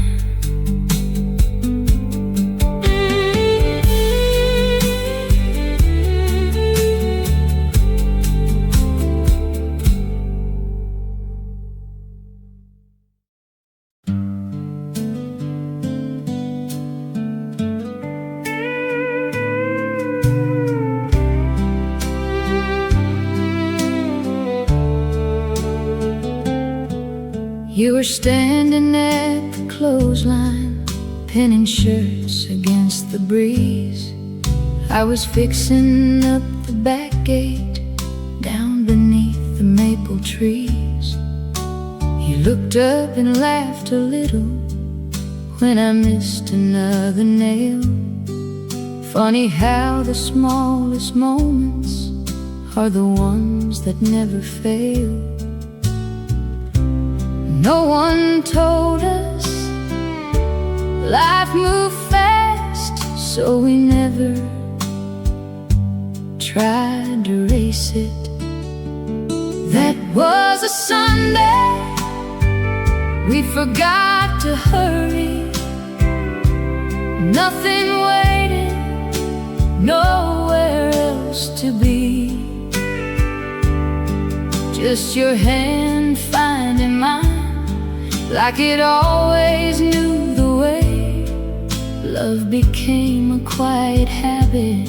You were standing at the clothesline, pinning shirts against the breeze. I was fixing up the back gate down beneath the maple trees. You looked up and laughed a little when I missed another nail. Funny how the smallest moments are the ones that never fail. No one told us life moved fast, so we never tried to race it. That was a Sunday, we forgot to hurry. Nothing waited, nowhere else to be. Just your hand finding mine, like it always knew the way. Love became a quiet habit,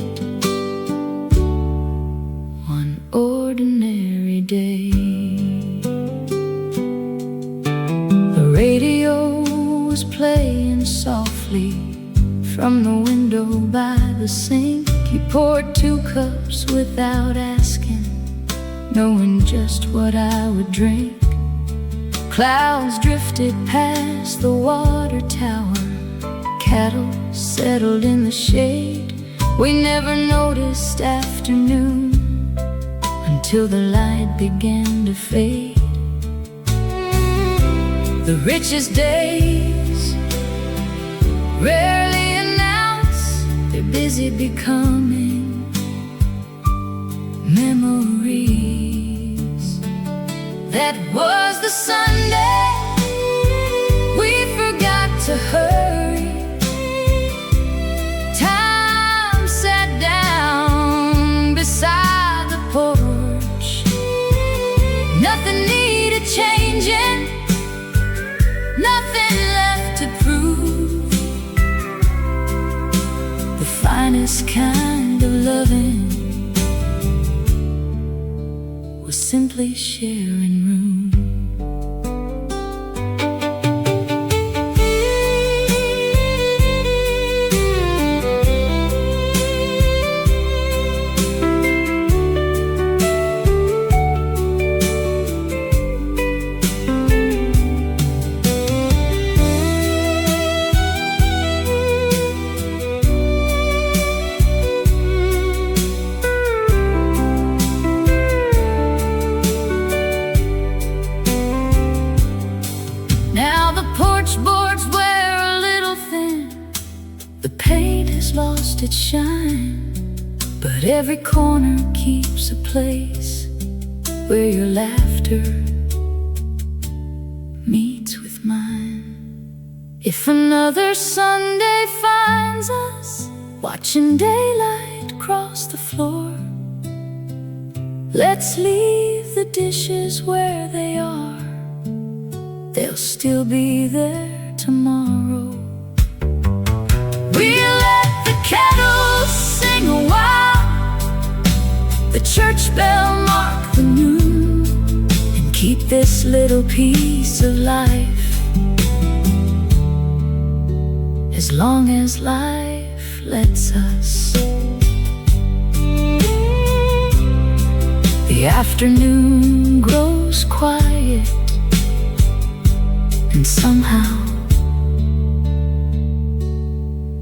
one ordinary day. The radio was playing softly from the window by the sink. You poured 2 cups without asking, knowing just what I would drink. Clouds drifted past the water tower, cattle settled in the shade. We never noticed afternoon until the light began to fade. The richest days rarely announce they're busy becoming memories. That was the Sunday, we forgot to hurry. Time sat down beside the porch. Nothing needed changing, nothing left to prove. The finest kind of loving was simply sharing room. Boards wear a little thin, the paint has lost its shine, but every corner keeps a place where your laughter meets with mine. If another Sunday finds us watching daylight cross the floor, let's leave the dishes where they are. They'll still be there tomorrow. We'll let the kettle sing a while, the church bell mark the noon, and keep this little piece of life as long as life lets us. The afternoon grows quiet, and somehow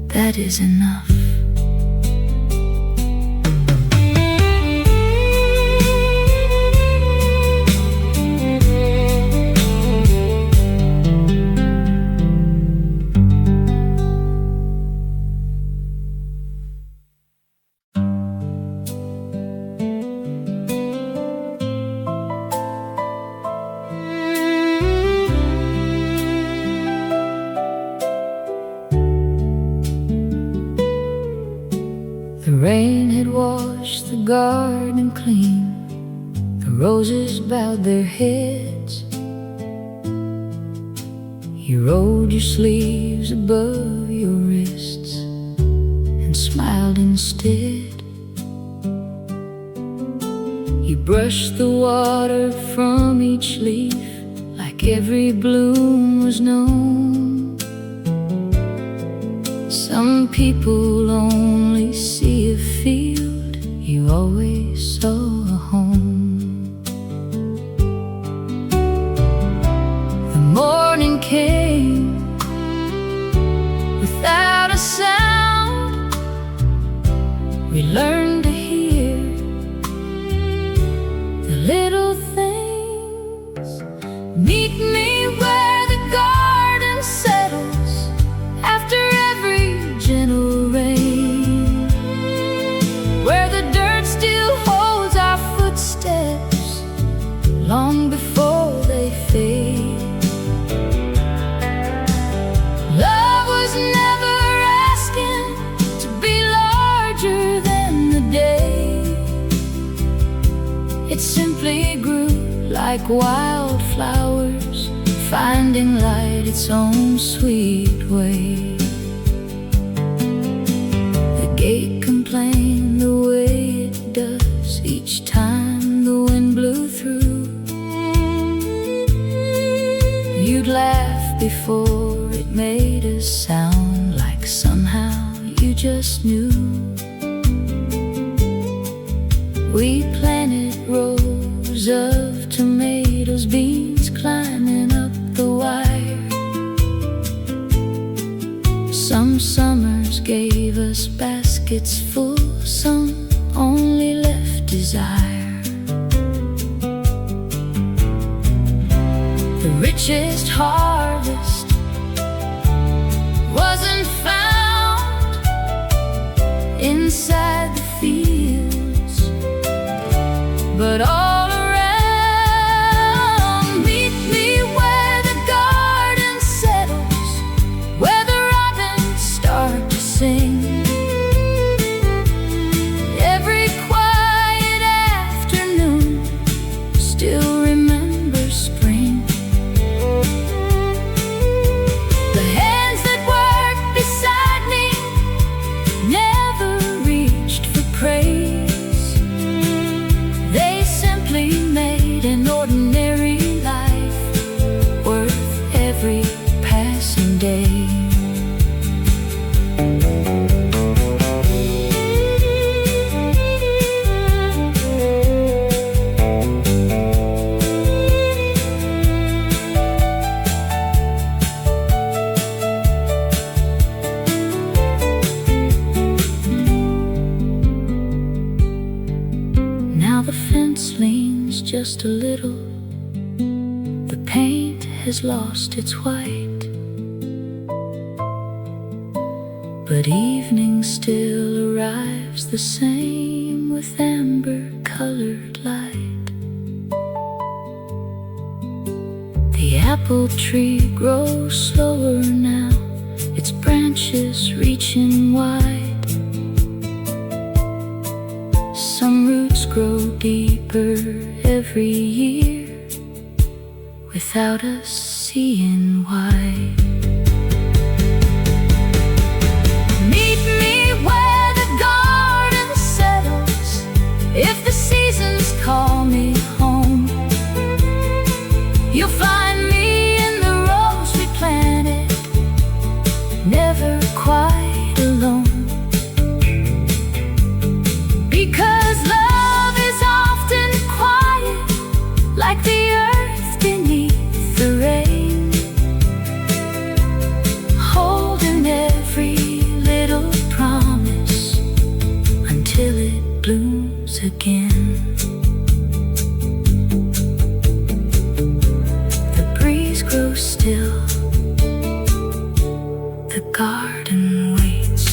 that is enough. The rain had washed the garden clean, the roses bowed their heads. You rolled your sleeves above your wrists and smiled instead. You brushed the water from each leaf like like every bloom was known. Some people only see a field, you always saw a home. The morning came without a sound. We learned to hear the little things. Meet me where the garden settles after every gentle rain, where the dirt still holds our footsteps long before they fade. Love was never asking to be larger than the day. It simply grew like wildflowers, finding light its own sweet way. The gate complained the way it does each time the wind blew through. You'd laugh before it made a sound, like somehow you just knew. We planted rows of tomatoes, beans climbing up the wire. Some summers gave us baskets full, some only left desire. The richest harvest wasn't found inside the fields, but all around. Meet me where the garden settles, where the robins start to sing. Every quiet afternoon still remembers spring. The hands that worked beside me never reached for praise. They simply made an ordinary life worth every passing day. Now the fence leans just a little, the paint has lost its white, but evening still arrives the same with amber-colored light. The apple tree grows slower now, its branches reaching wide. Some roots grow deeper every year without us seeing why. Meet me where the garden settles, if the seasons call me home. You'll find me in the rows we planted, never quite alone. Because love is often quiet, like the earth beneath the rain, holding every little promise until it blooms again. The breeze grows still, the garden waits.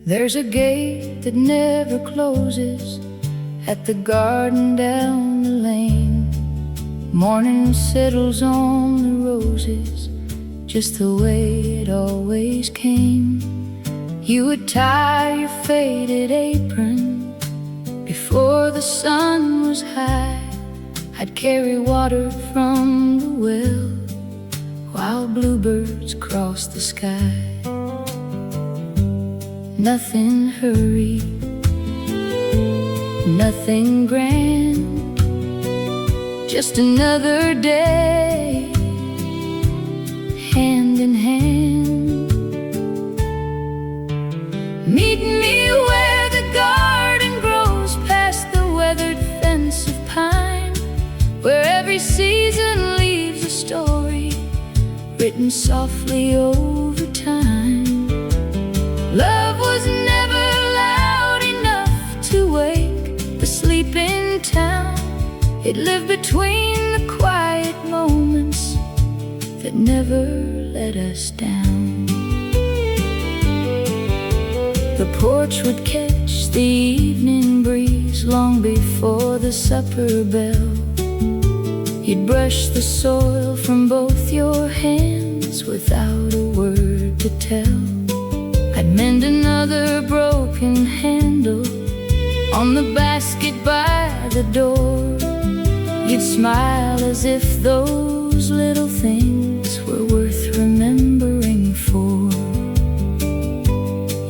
There's a gate that never closes at the garden down the lane. Morning settles on the roses just the way it always came. You would tie your faded apron before the sun was high. I'd carry water from the well while bluebirds crossed the sky. Nothing hurried, nothing grand, just another day, hand in hand. Meet me where the garden grows past the weathered fence of pine, where every season leaves a story written softly over time. Love was never loud enough to wake the sleeping town. It lived between the quiet moments that never let us down. The porch would catch the evening breeze long before the supper bell. You'd brush the soil from both your hands without a word to tell. I'd mend another broken handle on the basket by the door. You'd smile as if those little things were worth remembering for.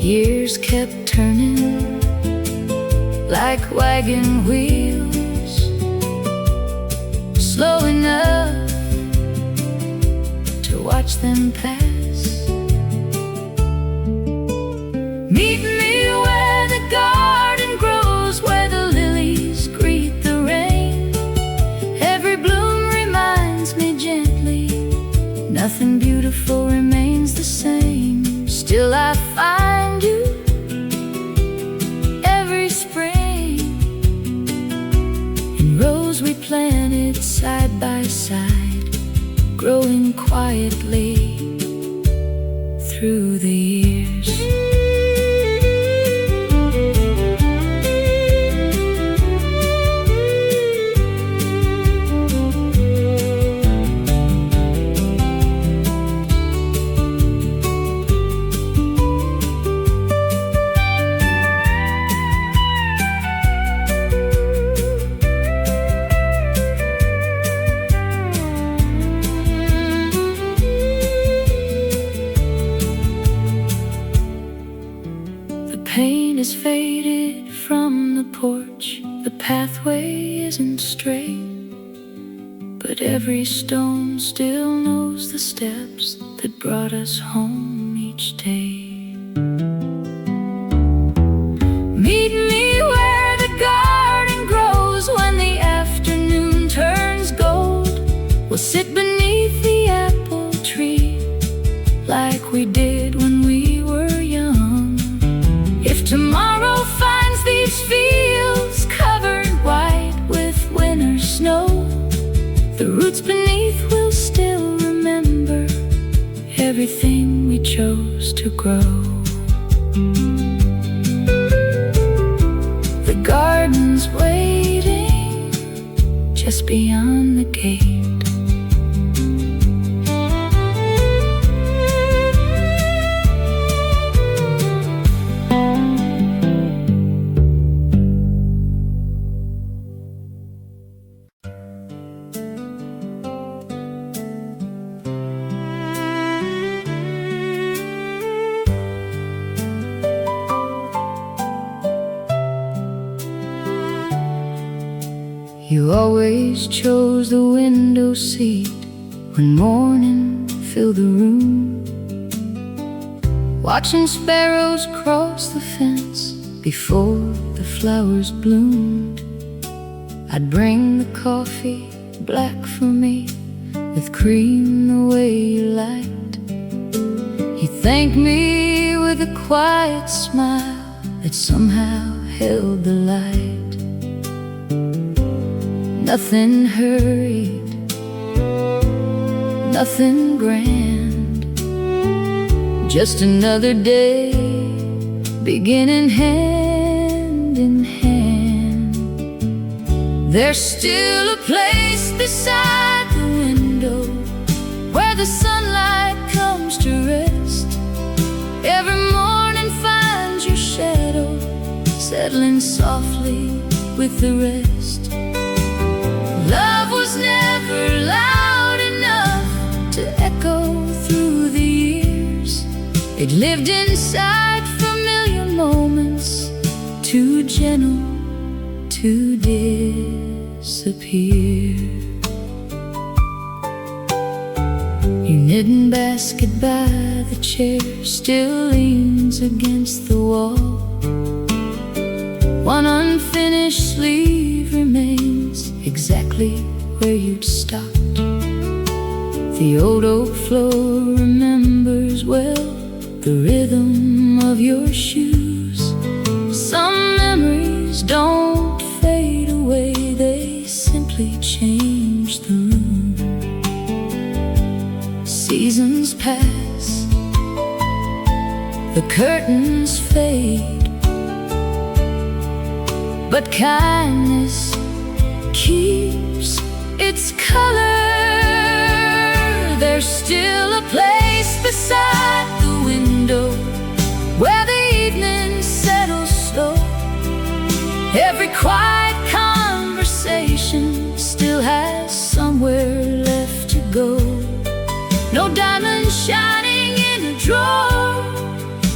Years kept turning like wagon wheels, slow enough to watch them pass. Meet me where the garden grows, where the lilies greet the rain. Every bloom reminds me gently, nothing beautiful remains the same. Still I find you every spring in rows we planted side by side, growing quietly through the years. Paint is faded from the porch, the pathway isn't straight, but every stone still knows the steps that brought us home each day. Meet me where the garden grows, when the afternoon turns gold. We'll sit beneath the apple tree like we did when we were young. If tomorrow finds these fields covered white with winter snow, the roots beneath will still remember everything we chose to grow. The garden's waiting just beyond the gate. You always chose the window seat when morning filled the room, watching sparrows cross the fence before the flowers bloomed. I'd bring the coffee black for me with cream the way you liked. You thanked me with a quiet smile that somehow held the light. Nothing hurried, nothing grand, just another day beginning hand in hand. There's still a place beside the window where the sunlight comes to rest. Every morning finds your shadow settling softly with the rest. Love was never loud enough to echo through the years. It lived inside familiar moments, too gentle to disappear. Your knitting basket by the chair still leans against the wall. One unfinished sleeve remains exactly where you'd stopped. The old oak floor remembers well the rhythm of your shoes. Some memories don't fade away, they simply change the room. Seasons pass, the curtains fade, but kindness keeps its color. There's still a place beside the window where the evening settles slow. Every quiet conversation still has somewhere left to go. No diamonds shining in a drawer,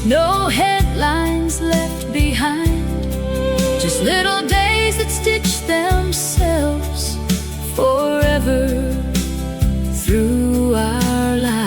no headlines left behind, just little days that stitch themselves forever through our lives.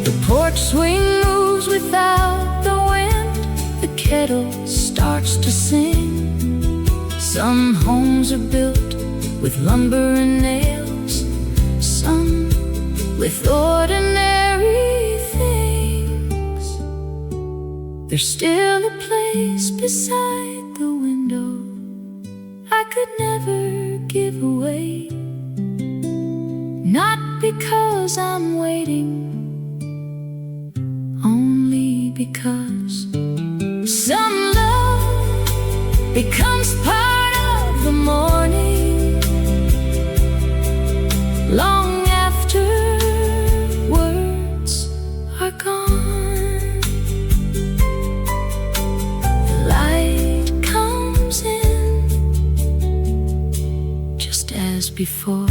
The porch swing moves without the wind, the kettle starts to sing. Some homes are built with lumber and nails, some with ordinary things. There's still a place beside the window I could never give away. Not because I'm waiting, only because some love becomes part of the morning, long after words are gone. The light comes in just as before.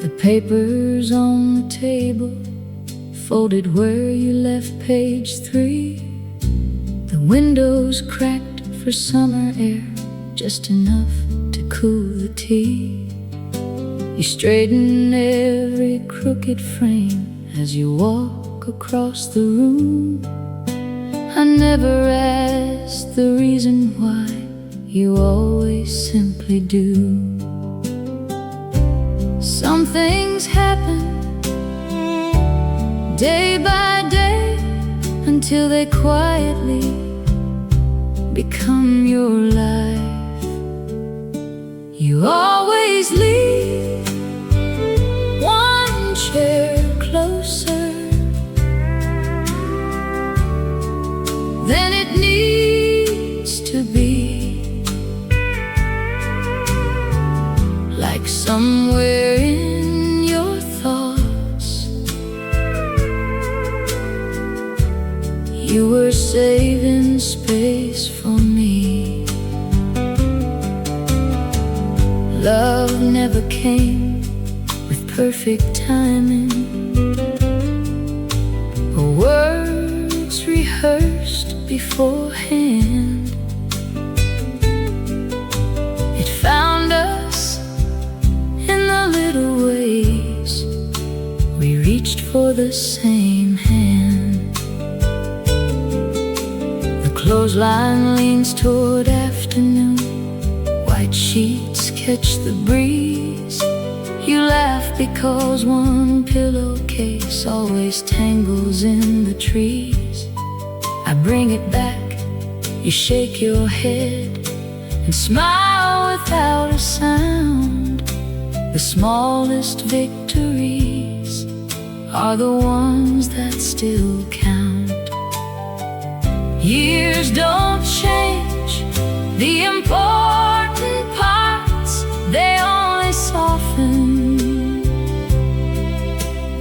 The papers on the table, folded where you left page 3. The windows cracked for summer air, just enough to cool the tea. You straighten every crooked frame as you walk across the room. I never asked the reason why, you always simply do. Some things happen day by day until they quietly become your life. You always leave one chair closer than it needs to be, like somewhere in your thoughts you were saving came with perfect timing, words rehearsed beforehand. It found us in the little ways we reached for the same hand. The clothesline leans toward afternoon, white sheets catch the breeze. You laugh because one pillowcase always tangles in the trees. I bring it back, you shake your head and smile without a sound. The smallest victories are the ones that still count. Years don't change the important parts, they only soften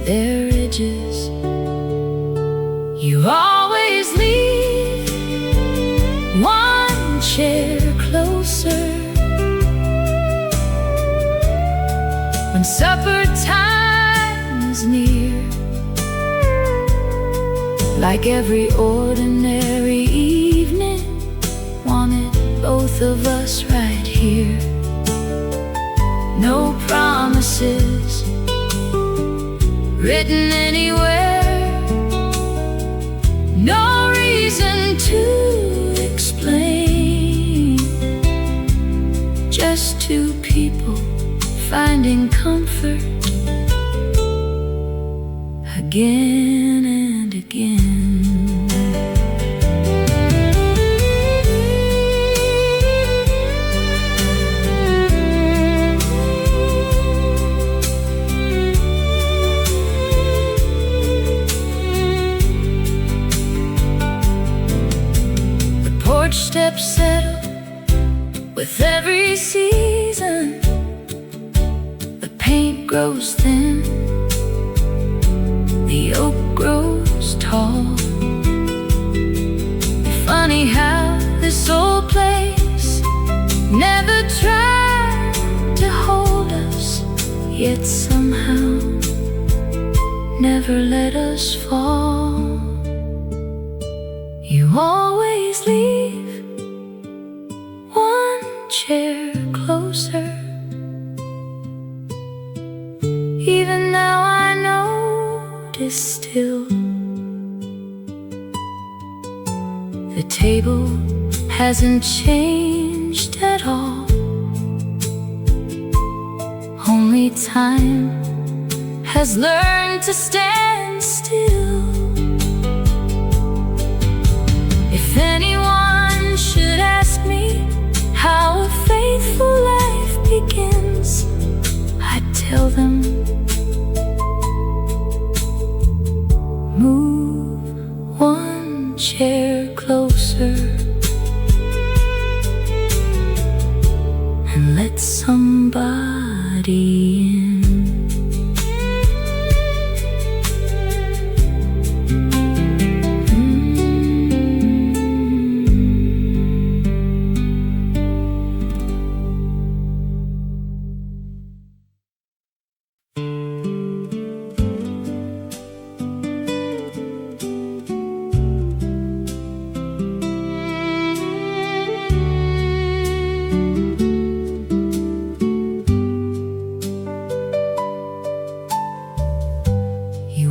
their edges. You always leave one chair closer when supper time is near. Like every ordinary evening, wanted both of us right here. No promises written anywhere, no reason to explain. Just two people finding comfort again and again. Steps settle with every season. The paint grows thin, the oak grows tall. Funny how this old place never tried to hold us, yet somehow never let us fall. You always leave chair closer. Even now I notice still the table hasn't changed at all. Only time has learned to stand still. If anyone should ask me how a faithful life begins, I'd tell them, move one chair closer and let somebody in.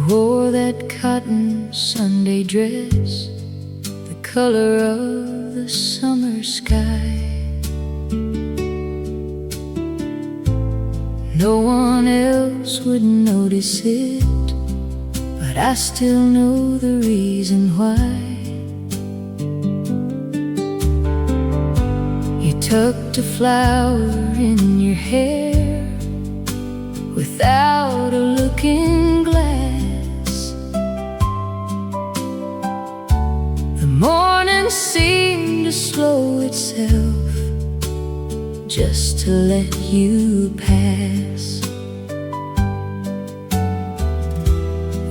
Wore that cotton Sunday dress, the color of the summer sky. No one else would notice it, but I still know the reason why. You tucked a flower in your hair without a looking glass. The morning seemed to slow itself just to let you pass.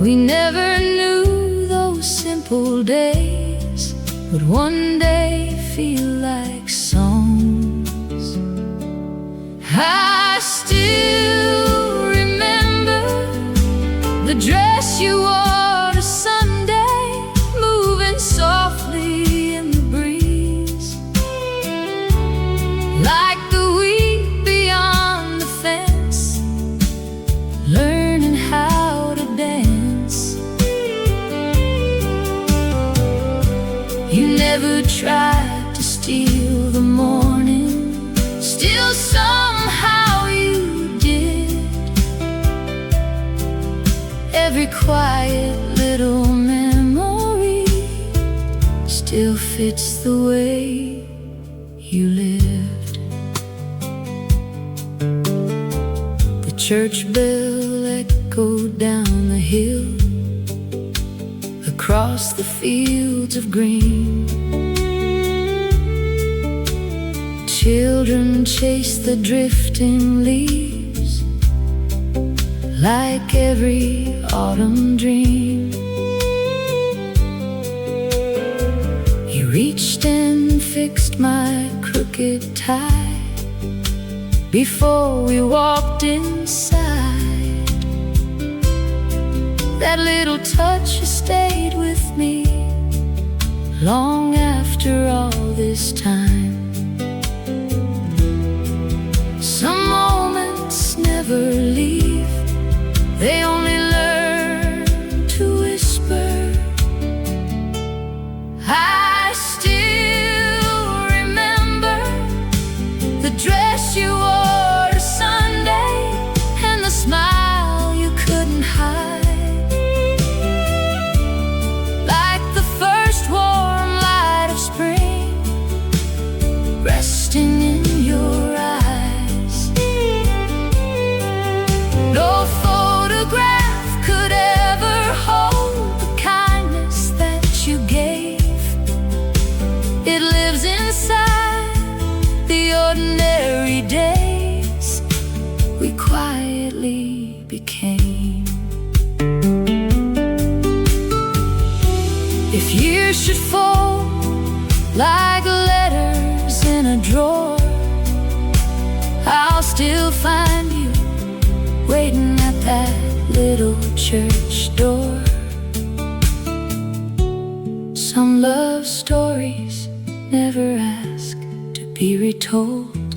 We never knew those simple days would one day feel like songs. I still remember the dress you wore to Sunday, moving softly in the breeze, like the wheat beyond the fence, learning how to dance. You never tried to steal the morning, still somehow you did. Every quiet little memory still fits the way you lived. The church bell echoed down the hill, across the fields of green. Children chase the drifting leaves like every autumn dream. You reached and fixed my crooked tie before we walked inside. That little touch has stayed with me long after all this time. Some moments never leave, they only learn to whisper. I still remember the dress you wore to Sunday and the smile you couldn't hide, like the first warm light of spring resting in your eyes. No photograph could ever hold the kindness that you gave. It lives inside the ordinary days we quietly became. If years should fall like letters in a drawer, I'll still find you waiting at that little church door. Some love stories never ask to be retold,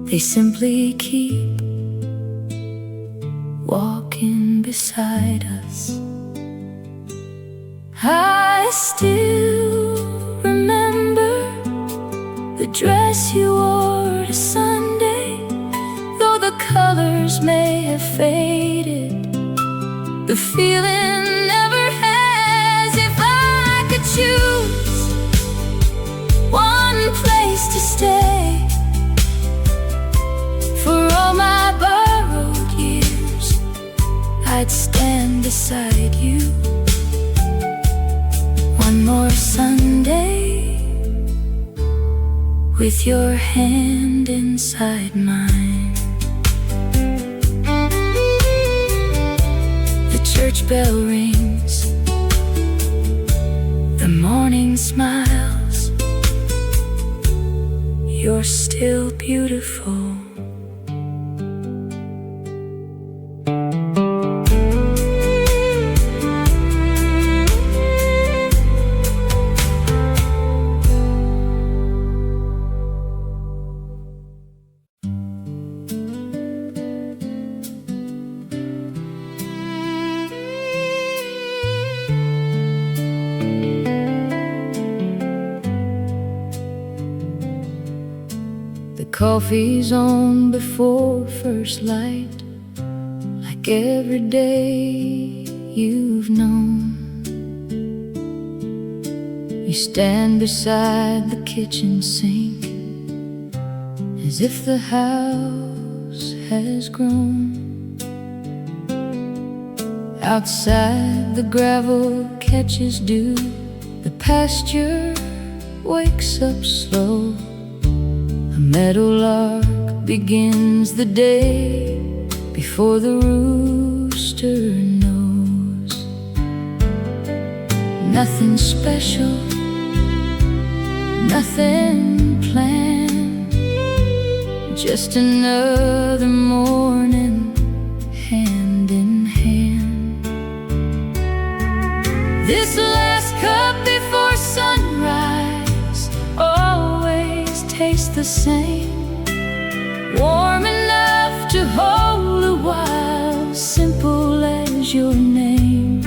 they simply keep walking beside us. I still remember the dress you wore to Sunday, though the colors may have faded, the feeling never has. If I could choose one place to stay for all my borrowed years, I'd stand beside you one more Sunday, with your hand inside mine. The church bell rings, the morning smiles, you're still beautiful. Coffee's on before first light, like every day you've known. You stand beside the kitchen sink, as if the house has grown. Outside the gravel catches dew, the pasture wakes up slow. A meadowlark begins the day before the rooster knows. Nothing special, nothing planned, just another morning, hand in hand. This last cup before sunrise always tastes the same, warm enough to hold a while, simple as your name.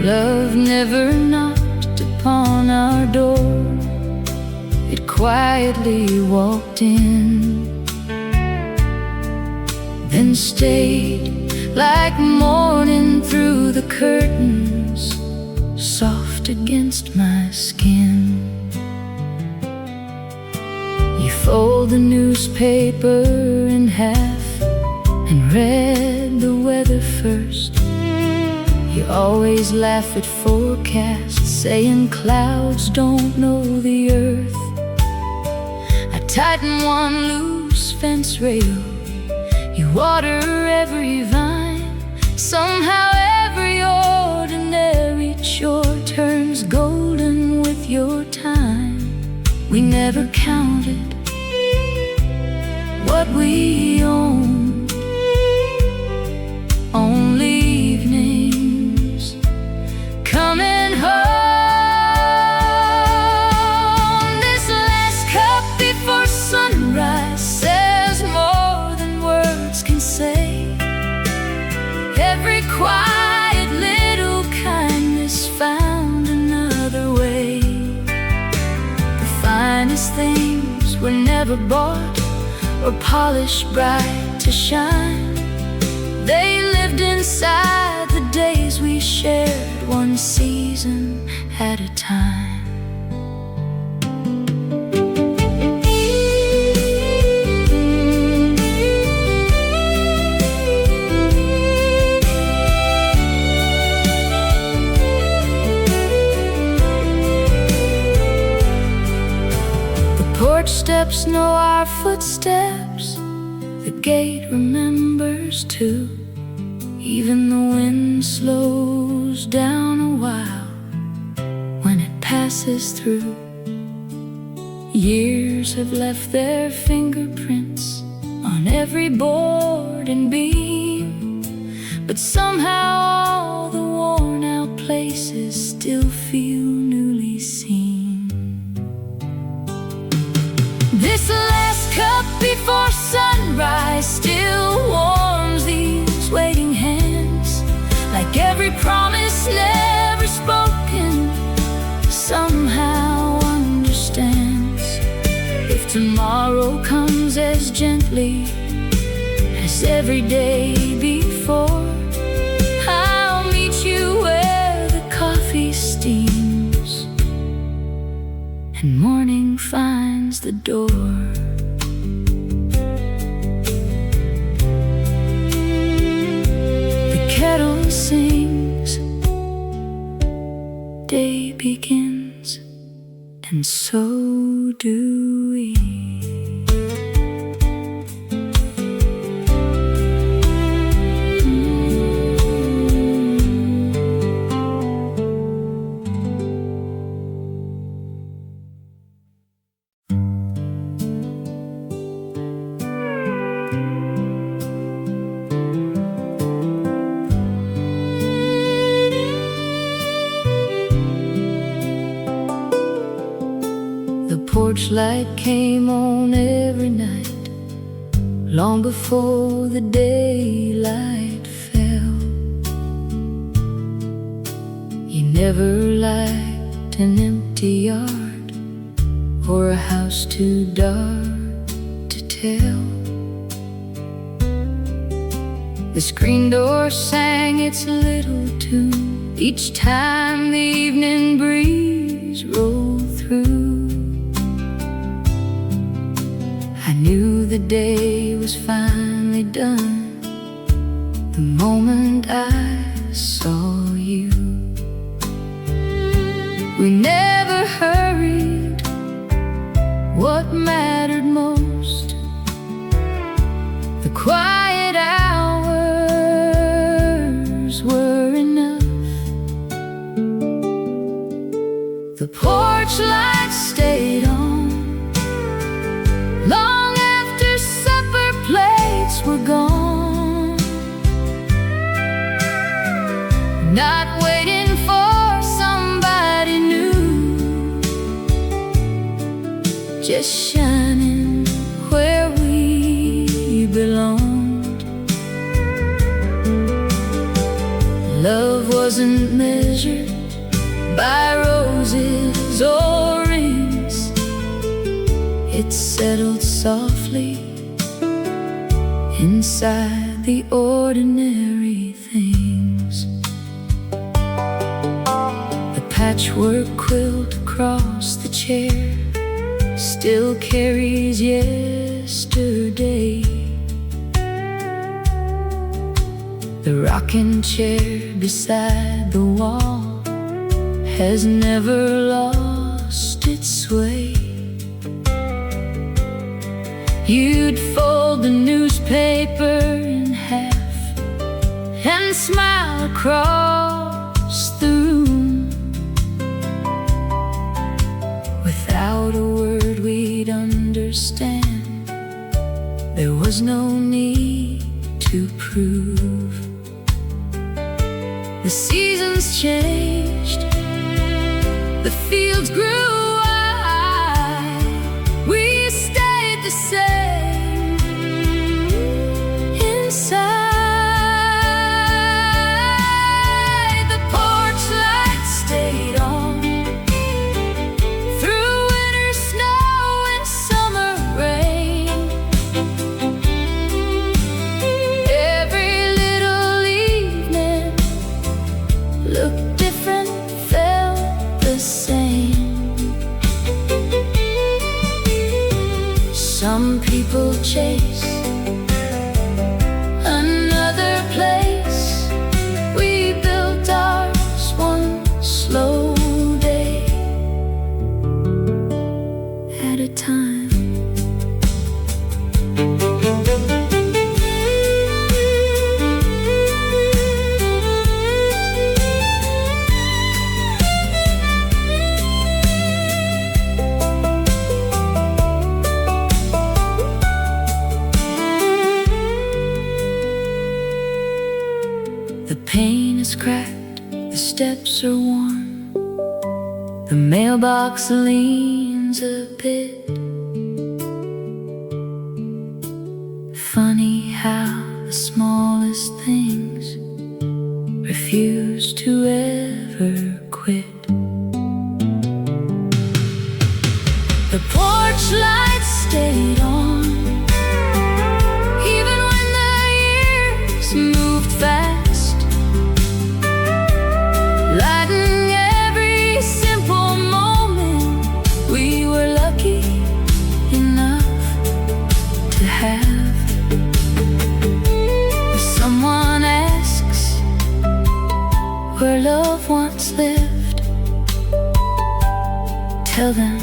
Love never knocked upon our door, it quietly walked in, then stayed like morning through the curtains, soft against my skin. You fold the newspaper in half and read the weather first. You always laugh at forecasts, saying clouds don't know the earth. I tighten one loose fence rail, you water every vine. Somehow every ordinary chore turns golden with your time. We never counted what we owned, only evenings coming home. This last cup before sunrise says more than words can say. Every quiet little kindness found another way. The finest things were never bought or polished bright to shine. They lived inside the days we shared, one season at a time. The porch steps know our footsteps, the gate remembers too. Even the wind slows down a while when it passes through. Years have left their fingerprints on every board and beam, but somehow all the worn out places still feel newly seen. This last cup before sunrise still warms these waiting hands, like every promise never spoken somehow understands. If tomorrow comes as gently as every day before, I'll meet you where the coffee steams and morning finds the door. Kettle sings, day begins, and so do we. The porch light came on every night, long before the daylight fell. You never liked an empty yard or a house too dark to tell. The screen door sang its little tune each time the evening breeze rolled through. I knew the day was finally done the moment I saw you. We never hurried, what mattered most, the quiet hours were enough. The porch light stayed on long just shining where we belonged. Love wasn't measured by roses or rings. It settled softly inside the ordinary things. The patchwork quilt across the chair still carries yesterday. The rocking chair beside the wall has never lost its sway. You'd fold the newspaper in half and smile across the room. Without a word we'd understand. There was no need to prove. The seasons changed, the fields grew wide. We stayed the same inside. The porch light stayed on through winter snow and summer rain. Every little evening looked different, felt the same. Some people chase another place. We built ours one slow day at a time. The paint is cracked, the steps are worn, the mailbox leans a bit. Funny how the smallest things refuse to ever quit. The porch lights stayed on even when the years moved fast, lighting every simple moment we were lucky enough to have. If someone asks where love once lived, tell them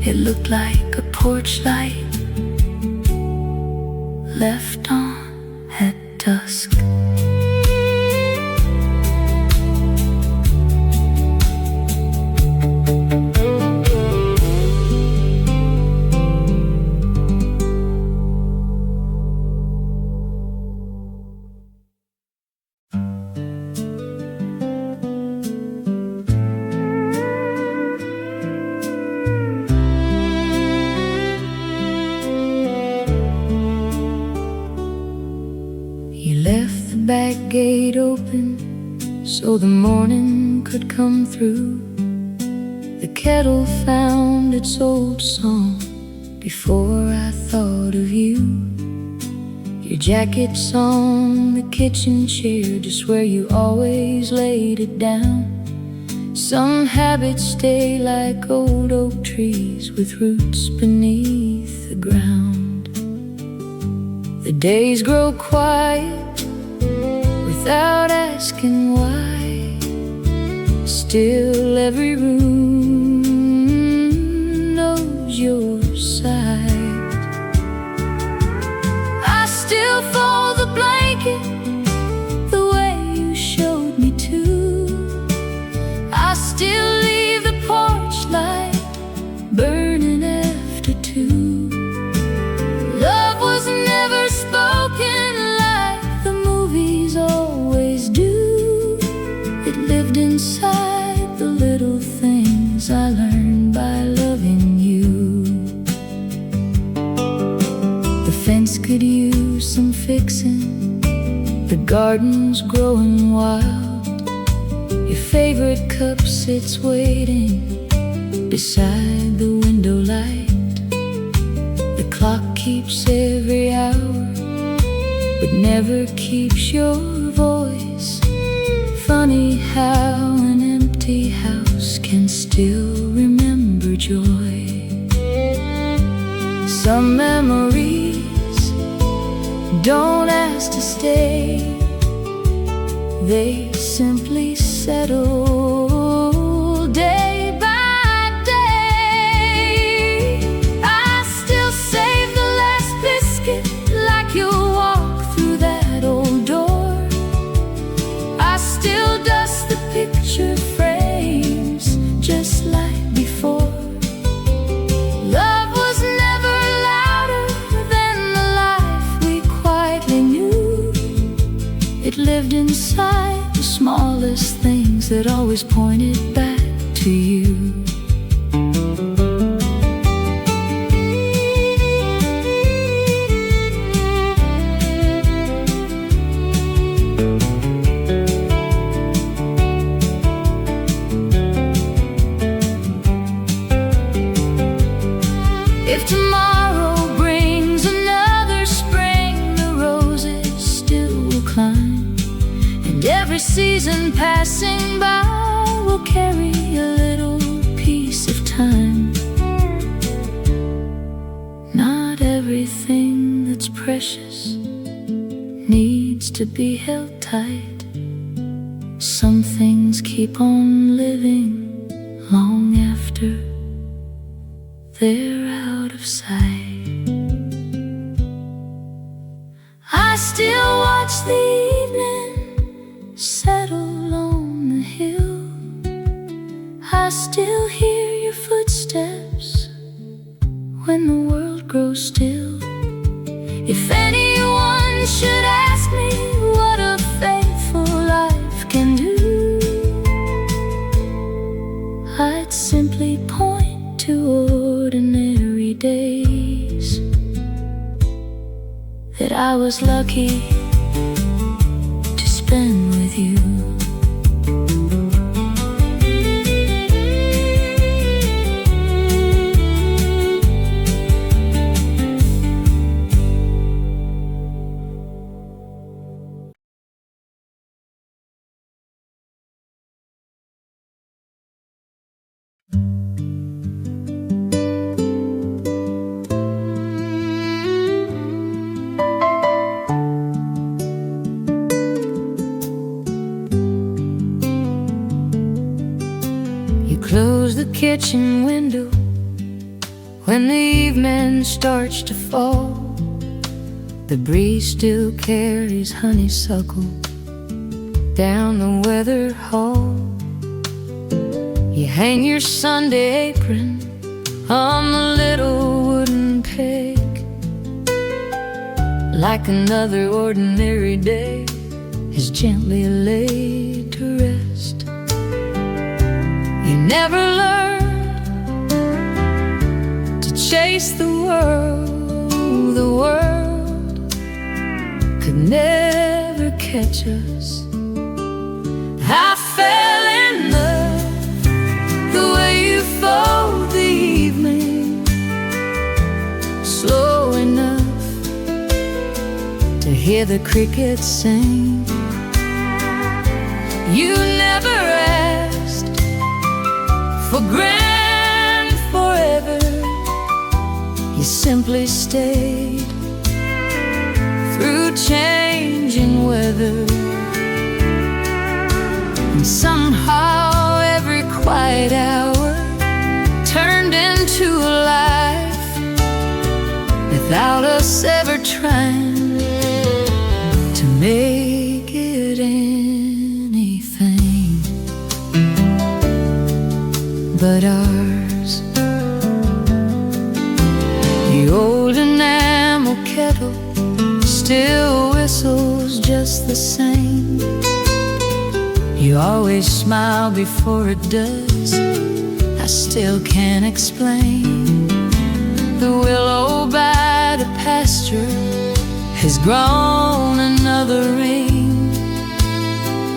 it looked like a porch light left on at dusk. You left the back gate open so the morning could come through. The kettle found its old song before I thought of you. Your jacket's on the kitchen chair, just where you always laid it down. Some habits stay like old oak trees with roots beneath the ground. The days grow quiet without asking why. Still every room knows your side. I still fold the blanket the way you showed me to. I still leave the porch light burning after 2. Love was never spoken like the movies always do. It lived inside the little things I learned by loving you. things could use some fixing. The garden's growing wild. Your favorite cup sits waiting beside the window light. The clock keeps every hour, but never keeps your voice. Funny how an empty house can still remember joy. Some memories don't ask to stay, they simply settle day by day. I still save the last biscuit like you'll walk through that old door. I still dust the picture frames just like before. Love was never louder than the life we quietly knew. It lived inside the smallest things that always pointed back to you. If tomorrow brings another spring, the roses still will climb, and every season passing by will carry a little piece of time. Not everything that's precious needs to be held tight. Some things keep on living long after they're out of sight. I still watch the evening settle on the hill. I still hear your footsteps when the world grows still. If anyone should ask me what a faithful life can do, I'd simply point to ordinary days that I was lucky to spend with you. Close the kitchen window when the evening starts to fall. The breeze still carries honeysuckle down the weather hall. You hang your Sunday apron on the little wooden peg, like another ordinary day is gently laid to rest. You never learned to chase the world. The world could never catch us. I fell in love the way you fold the evening, slow enough to hear the crickets sing. You never asked for grand forever, you simply stayed through changing weather. And somehow every quiet hour turned into a life without us ever trying to make it anything but ours. The old enamel kettle still whistles just the same. You always smile before it does. I still can't explain. The willow by the pasture has grown another ring,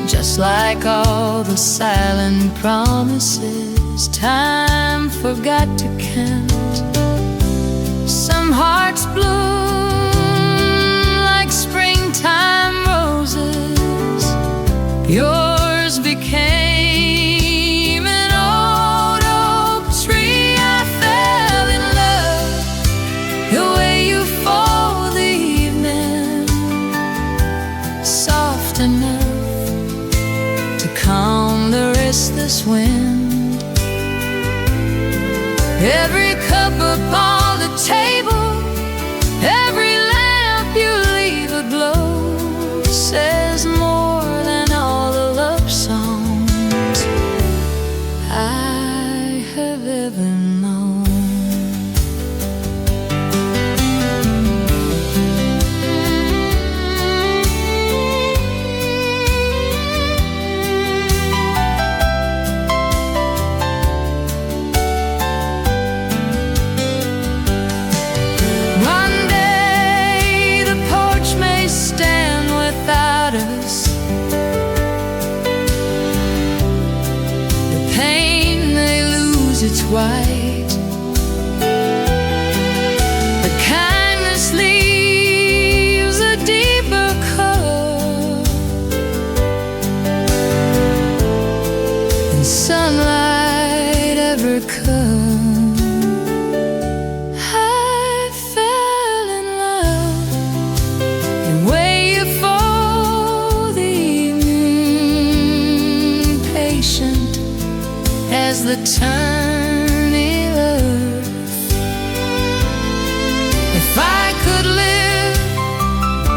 just like all the silent promises time forgot to count. Some hearts bloom like springtime roses. Yours became an old oak tree. I fell in love the way you fold the evening, soft enough to calm the restless wind. Every cup upon the table, every lamp you leave aglow, says more than all the love songs I have ever known. It's white, but kindness leaves a deeper color, and sunlight ever come. I fell in love the way you fold the evening, patient as the turning earth. If I could live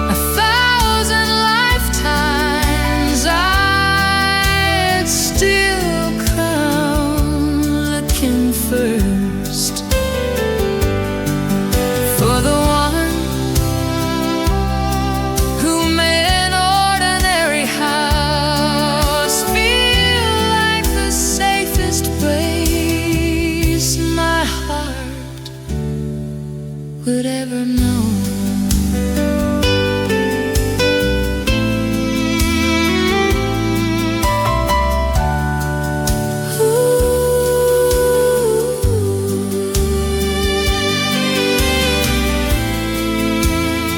1,000 lifetimes, I'd still come looking first for the one who made an ordinary house feel like the safest place my heart would ever know.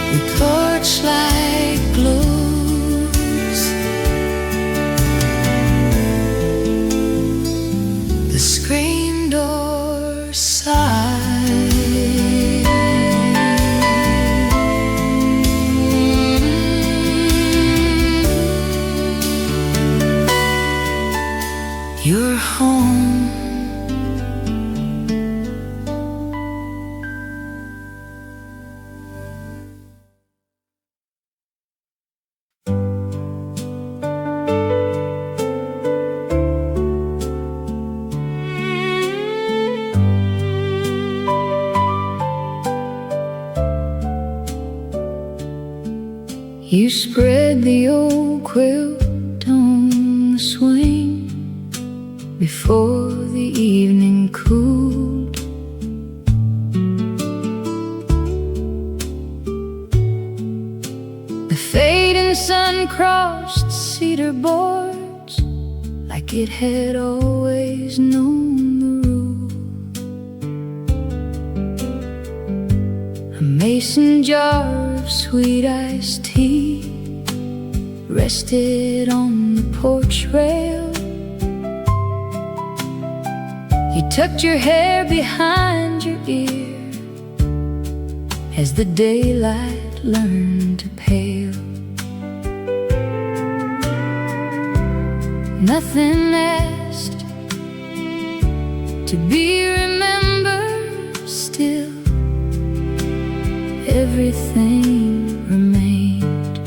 The porch light glows, the screen door sighs. You're home. You spread the old quilt on the swing before the evening cooled. The fading sun crossed cedar boards like it had always known the rule. A mason jar of sweet iced tea rested on the porch rail. You tucked your hair behind your ear as the daylight learned to pale. Nothing asked to be remembered, still everything remained.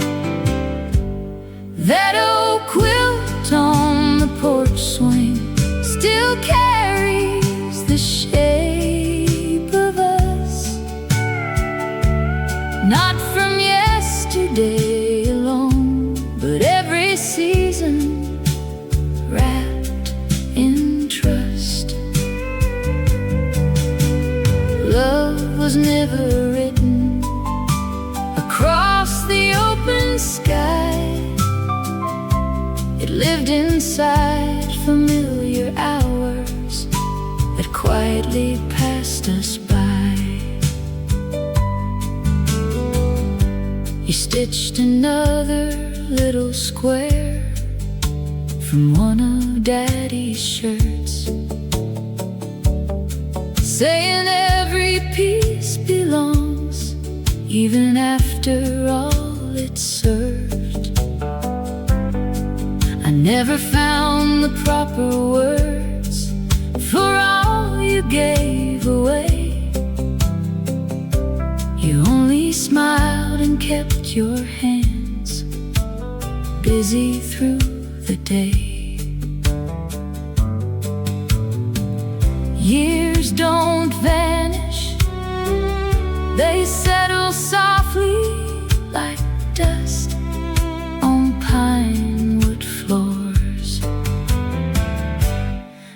That old quilt on the porch swing still carries the shape of us, not from yesterday alone, but every season wrapped in trust. Love was never written across You stitched another little square from one of Daddy's shirts, saying every piece belongs, even after all it's served. I never found the proper words for all you gave away. You only smiled and kept your hands busy through the day. Years don't vanish, they settle softly like dust on pine wood floors.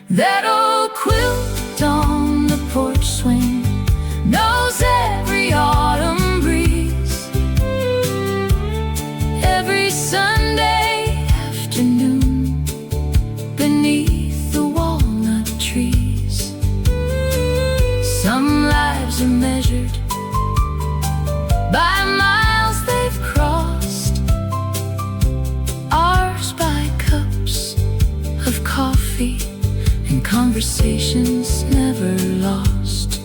That old quilt on the porch swing knows every autumn breeze, every Sunday afternoon beneath the walnut trees. Some lives are measured by miles they've crossed, ours by cups of coffee and conversations never lost.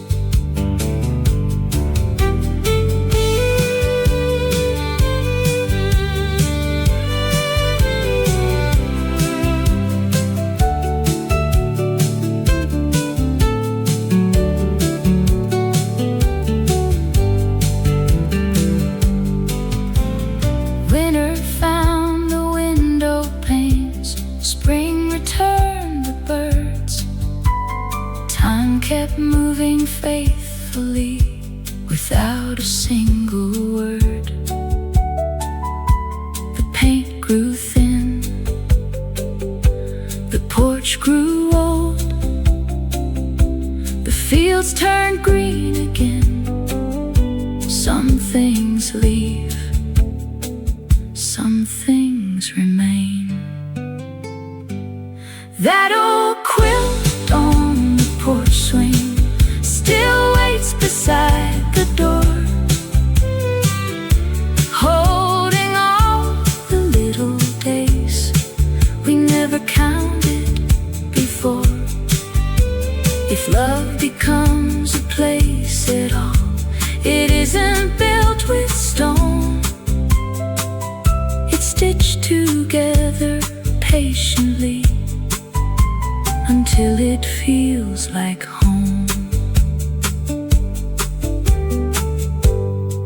Winter found the window panes, spring returned the birds. Time kept moving faithfully without a single word. The paint grew thin, the porch grew old, the fields turned green again. Some things leave, some things remain. That old quilt on the porch swing still waits beside the door, holding all the little days we never counted before. If love becomes a place at all, it isn't built with stone. It's stitched together patiently until it feels like home.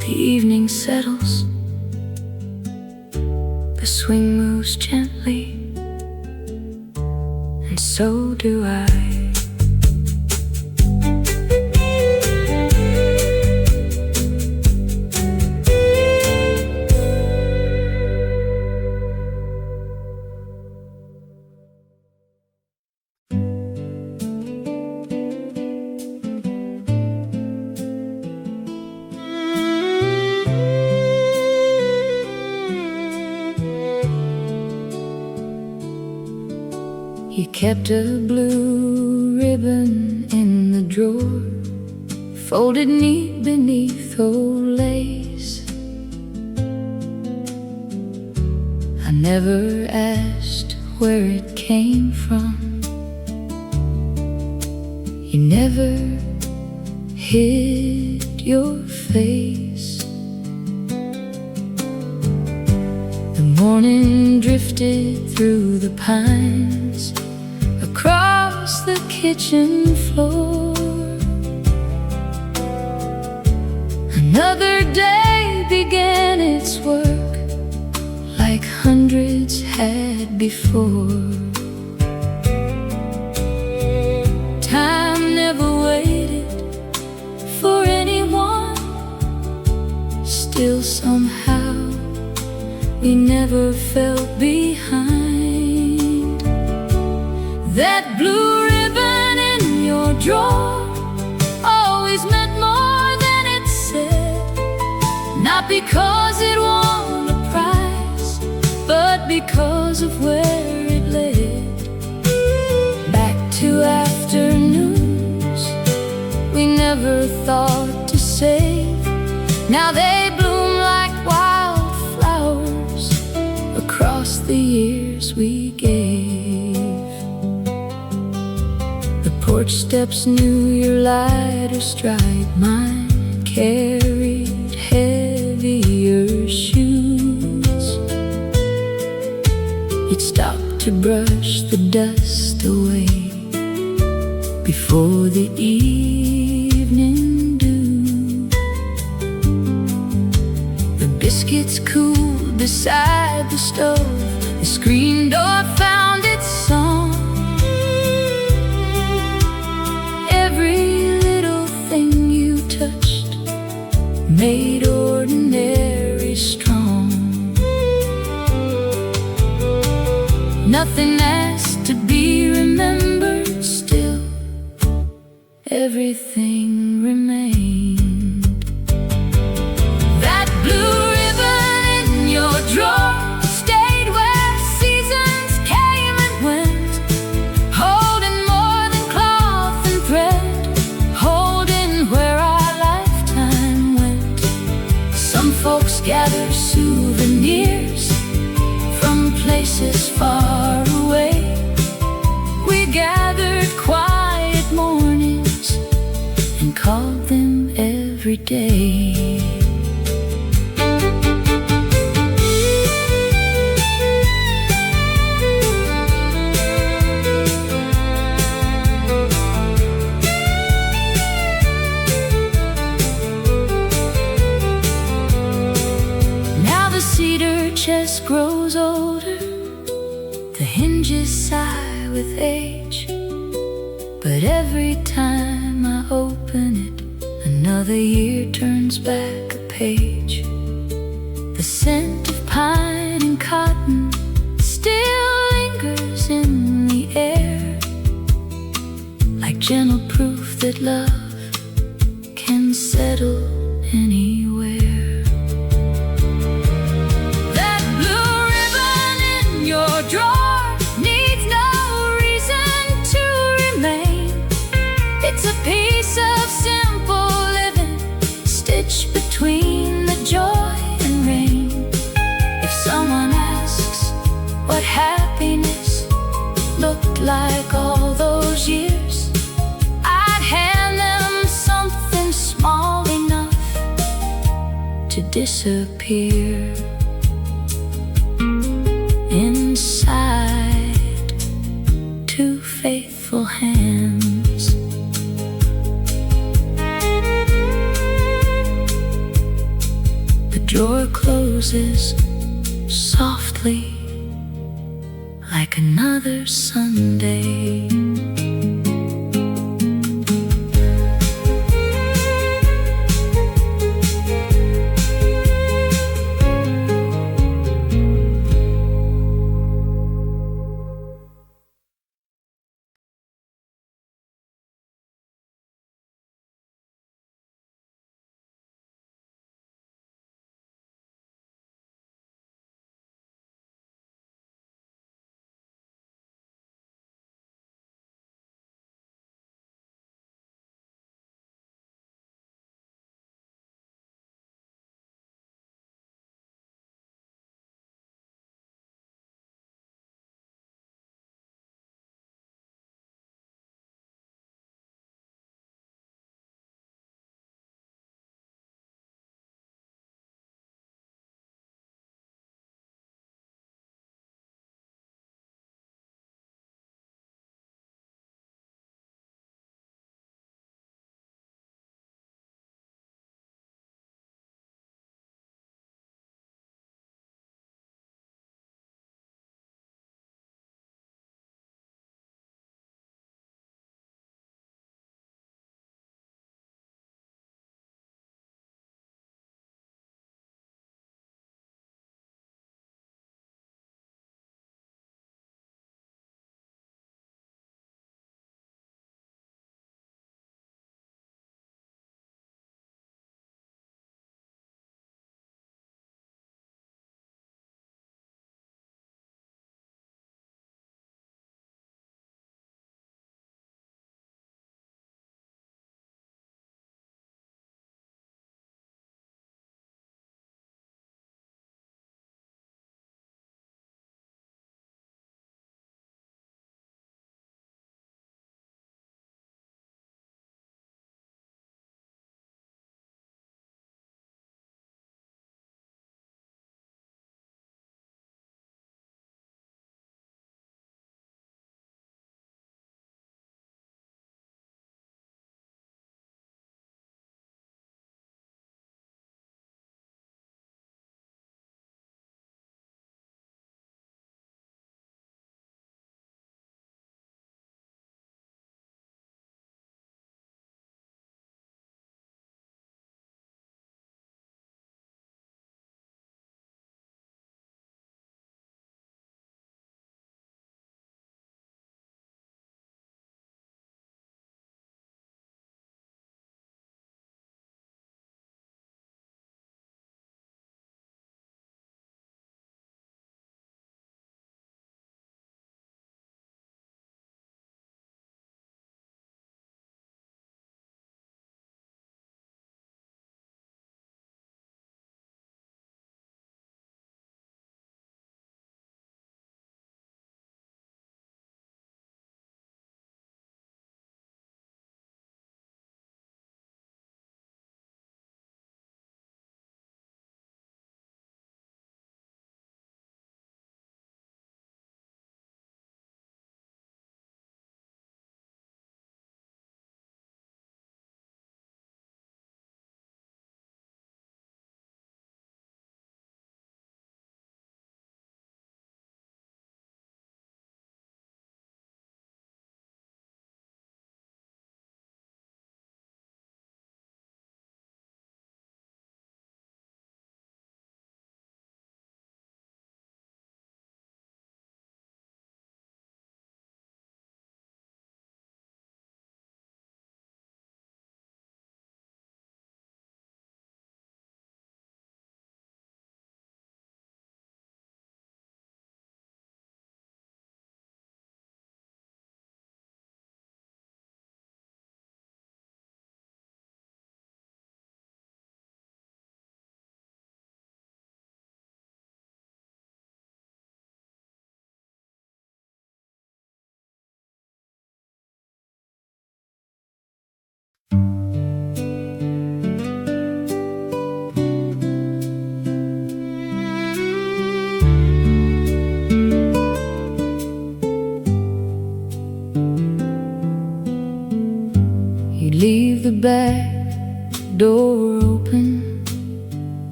The evening settles, the swing moves gently, and so do I. You kept a blue ribbon in the drawer, folded neat beneath old lace. I never asked where it came from. You never hid your face. The morning drifted through the pines across the kitchen floor. Another day began its work like hundreds had before. Time never waited for anyone. Still somehow we never felt behind. That blue ribbon in your drawer always meant more than it said. Not because it won a prize, but because of where it led. Back to afternoons we never thought to save. Now they bloom like wild porch steps knew your lighter stride. Mine carried heavier shoes. You'd stop to brush the dust away before the evening dew. The biscuits cooled beside the stove. The screen door found its song. Every little thing you touched made ordinary strong. Nothing asked to be remembered, still everything remained. That blue ribbon in your drawer stayed where seasons came and went, holding more than cloth and thread, holding where our lifetime went. Some folks gather souvenirs from places far away. We gathered quiet mornings and called them every day. Now the cedar chest grows older, the hinges sigh with age, but every time I open it, another year turns back a page. The scent of pine and cotton still lingers in the air, like gentle proof that love can settle anywhere. That blue ribbon in your drawer needs no reason to remain. It's a piece of simple living, stitched between the joy and rain. If someone asks what happiness looked like all those years, I'd hand them something small enough to disappear inside two faithful hands. The drawer closes softly like another Sunday.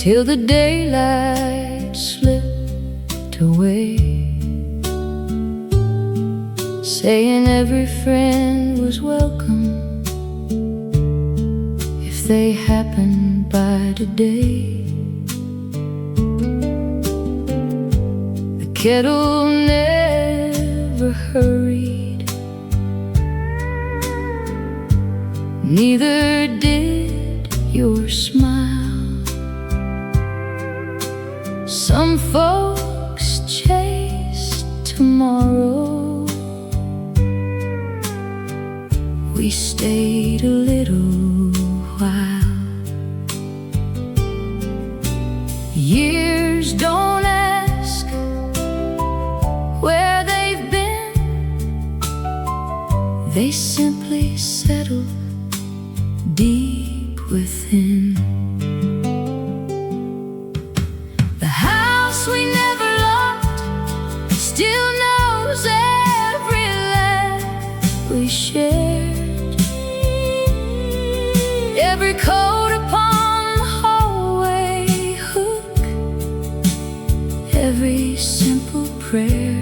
till the daylight slipped away, saying every friend was welcome if they happened by today. The kettle never hurried, neither did your smile. Some folks chase tomorrow, we stayed a little while. Years don't ask where they've been, they simply settle deep within. The house we never locked still knows every laugh we shared, every coat upon the hallway hook, every simple prayer.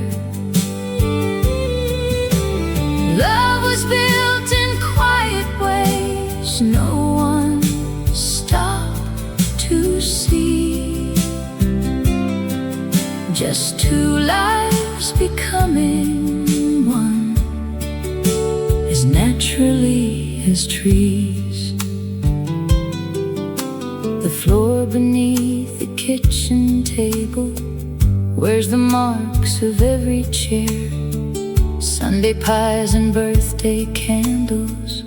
Love was built in quiet ways no one stopped to see, just two lives becoming one, as naturally as trees. The floor beneath the kitchen table wears the marks of every chair. Sunday pies and birthday candles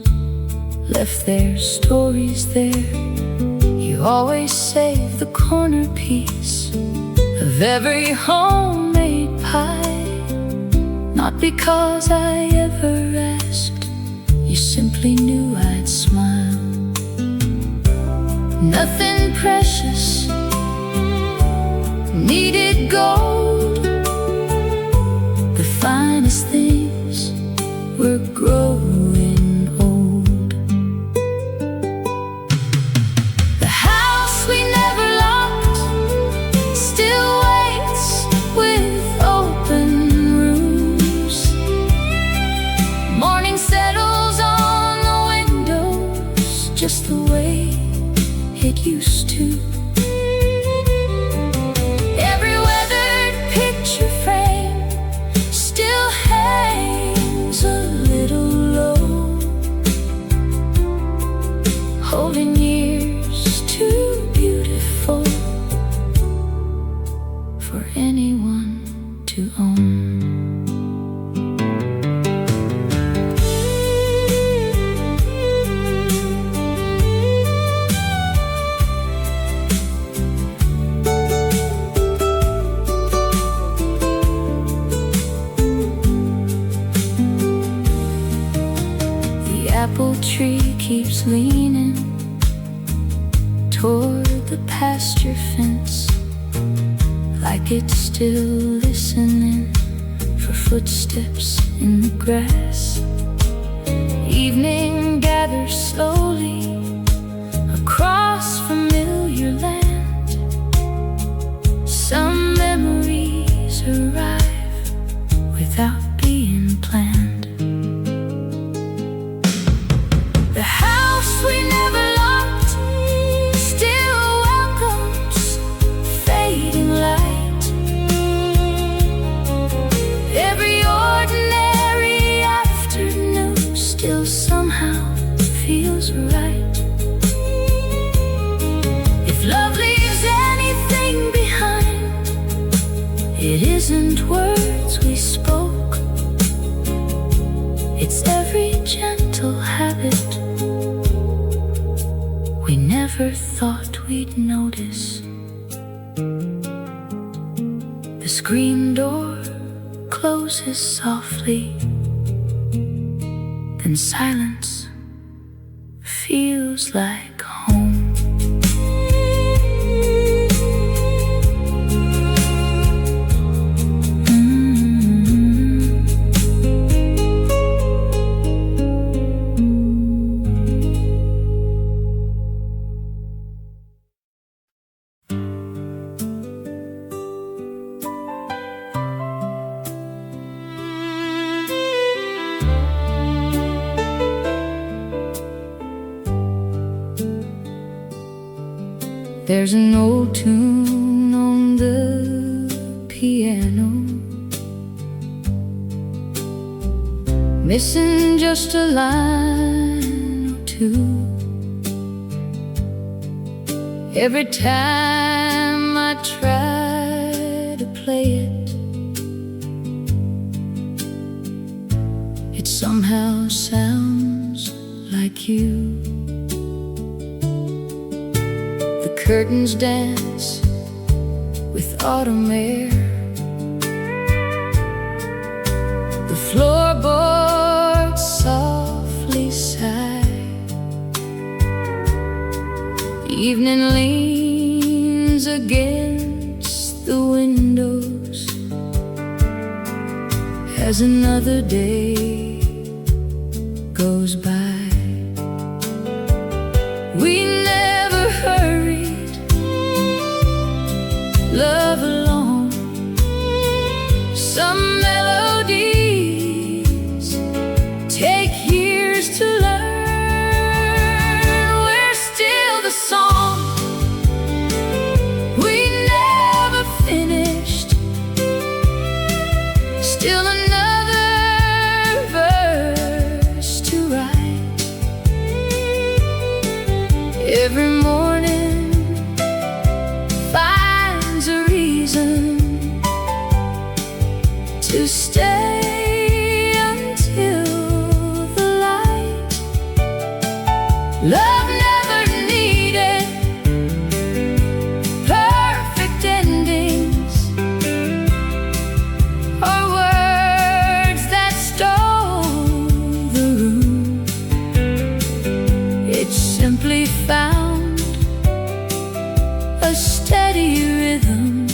left their stories there. You always save the corner piece of every homemade pie, not because I ever asked, you simply knew I'd smile. Nothing precious needed gold, the finest things were growing old. The house we never locked still waits with open rooms. Morning settles on the windows just the way it used to. Every weathered picture frame still hangs a little low, holding years too beautiful for anyone to own. Apple tree keeps leaning toward the pasture fence, like it's still listening for footsteps in the grass. Evening gathers slowly across familiar land. Some memories arrive without being planned. The house we never locked still welcomes fading light. Every ordinary afternoon still somehow feels right. If love leaves anything behind, it isn't words we spoke, it's every gentle habit we never thought we'd notice. The screen door closes softly, then silence feels like home. There's an old tune on the piano, missing just a line or two. Every time I try to play it, it somehow sounds like you. The curtains dance with autumn air, the floorboards softly sigh, the evening leans against the windows as another day goes by. We never hurried, love alone. Some melodies take years to learn. We're still the song we never finished, still another verse to write. Every morning finds a reason to stay until the light. Love never needed perfect endings or words that stole the room. It simply found a steady rhythm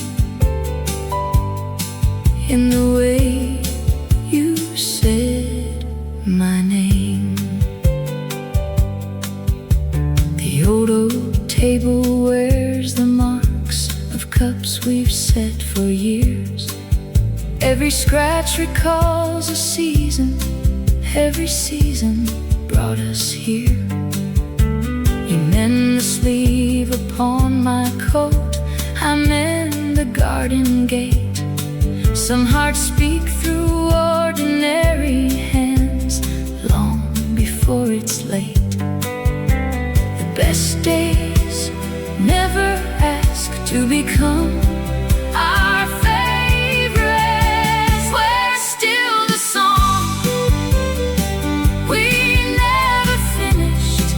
in the way you said my name. The old oak table wears the marks of cups we've set for years. Every scratch recalls a season, every season brought us here. You mend the sleeve upon my coat, I mend the garden gate. Some hearts speak through ordinary hands long before it's late. The best days never ask to become our favorites. We're still the song we never finished,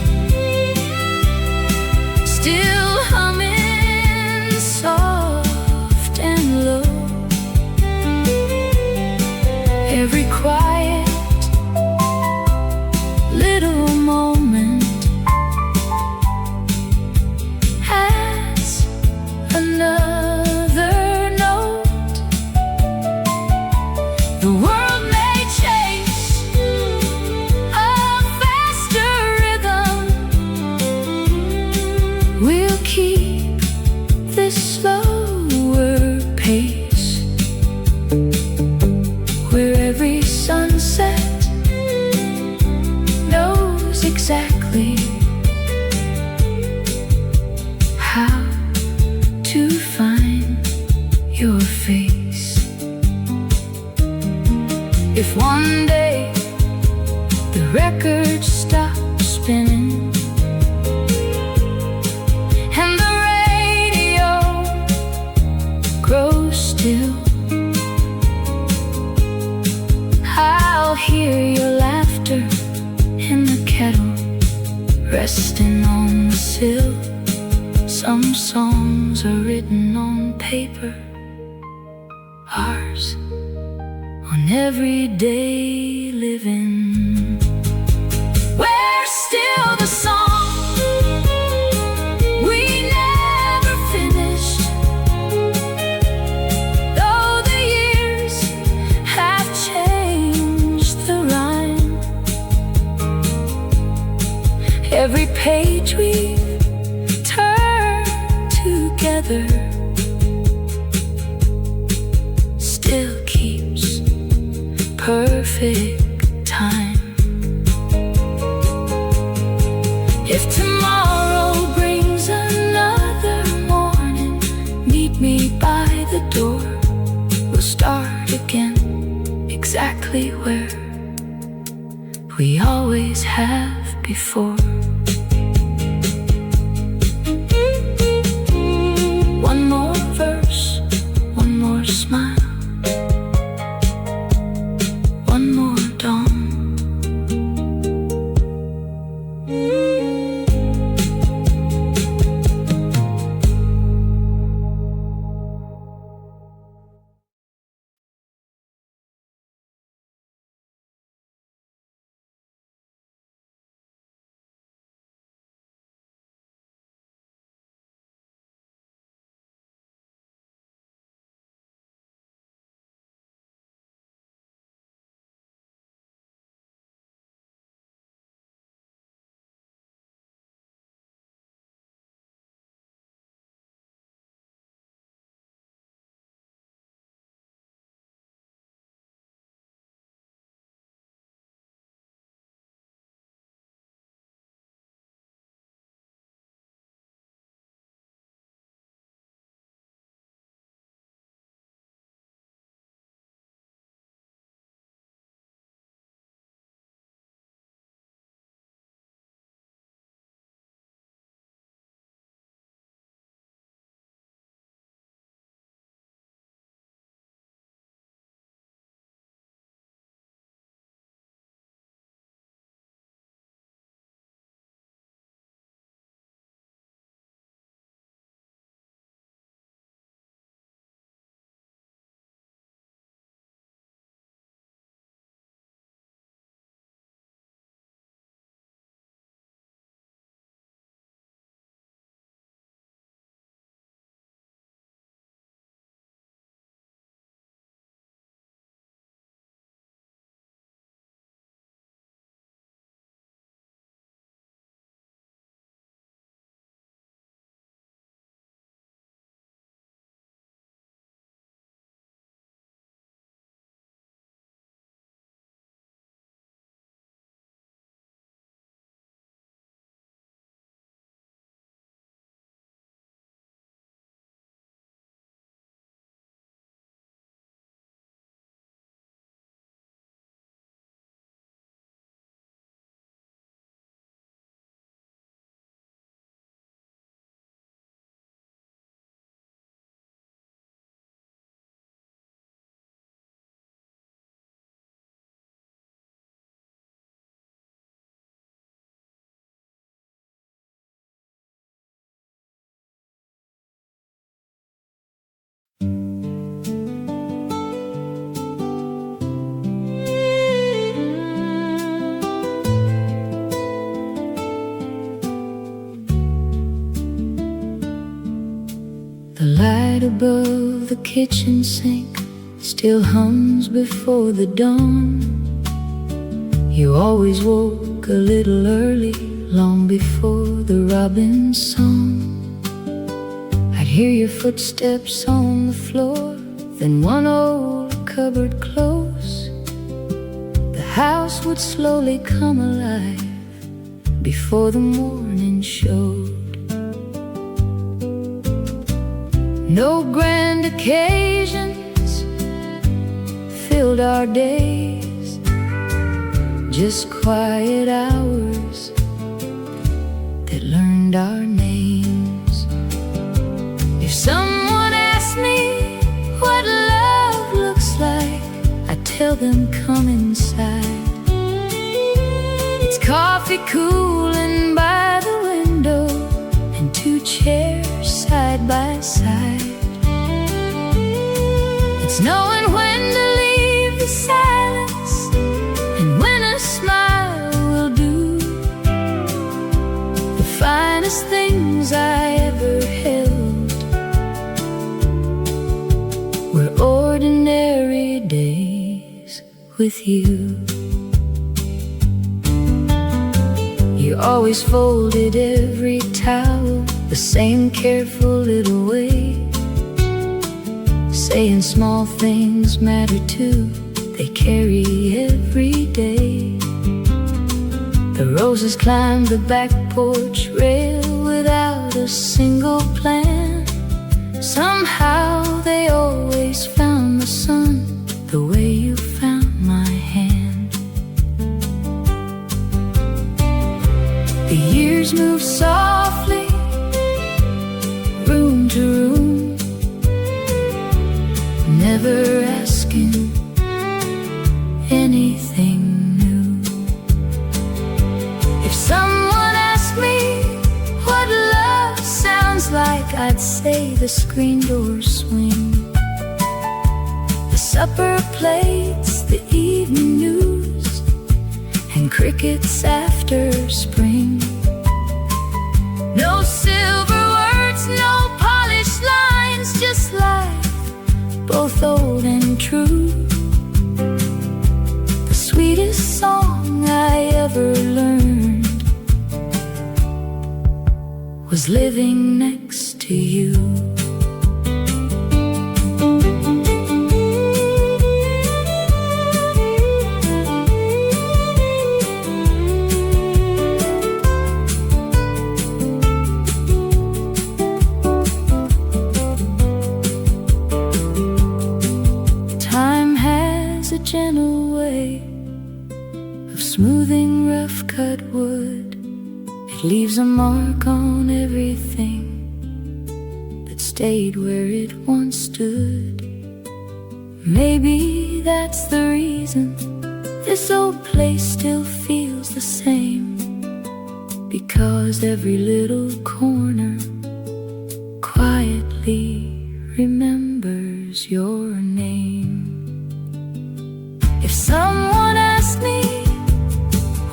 still humming soft and low. Every quiet little moment has another note. The world may chase a faster rhythm, we'll keep this slower pace, where every sunset knows exactly how to find your face. If one day the records stop spinning and the radio grows still, I'll hear your laughter in the kettle resting on the sill. Some songs are written on paper, ours on everyday living. We're still the song we never finished, though the years have changed the rhyme. Every page we've turned together still keeps perfect time. If tomorrow brings another meet me by the door. We'll start again, exactly where we always have before. One more verse, one more smile, one more dawn. The light above the kitchen sink still hums before the dawn. You always woke a little early, long before the robin's song. I'd hear your footsteps on the floor, then one old cupboard close. The house would slowly come alive before the morning showed. No grand occasions filled our days, just quiet hours that learned our names. If someone asked me what love looks like, I tell them come inside. It's coffee cooling by the window and two chairs side by side. It's knowing when to leave the silence and when a smile will do. The finest things I ever held were ordinary days with you. You always folded every towel the same careful little way, saying small things matter too, they carry every day. The roses climbed the back porch rail without a single plan, Somehow they always found the sun the way you found my hand. The years move softly, room to room, never asking anything new. If someone asked me what love sounds like, I'd say the screen doors swing, the supper plates, the evening news, and crickets after spring. No silver words, no polished lines, just life, both old and true. The sweetest song I ever learned was living next to you. Time has a gentle way of smoothing rough-cut wood. It leaves a mark on everything that stayed where it once stood. Maybe that's the reason this old place still feels the same, because every little corner quietly remembers your name. If someone asked me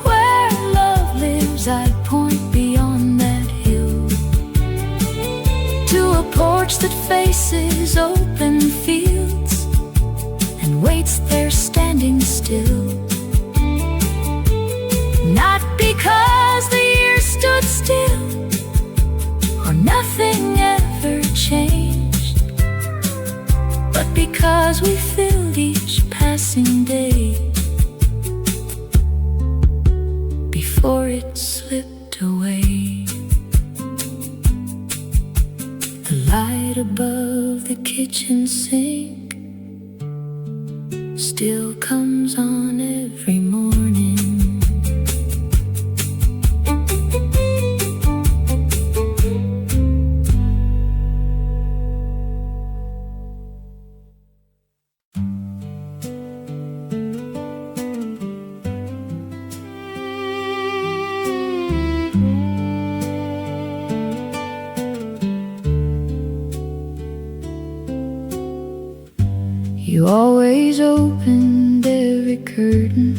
where love lives, I'd point beyond that hill to a porch that faces open fields and waits there standing still. Not because the years stood still or nothing ever changed, but because we filled each passing day before it slipped away. The light above the kitchen sink still comes on every morning. You always opened every curtain,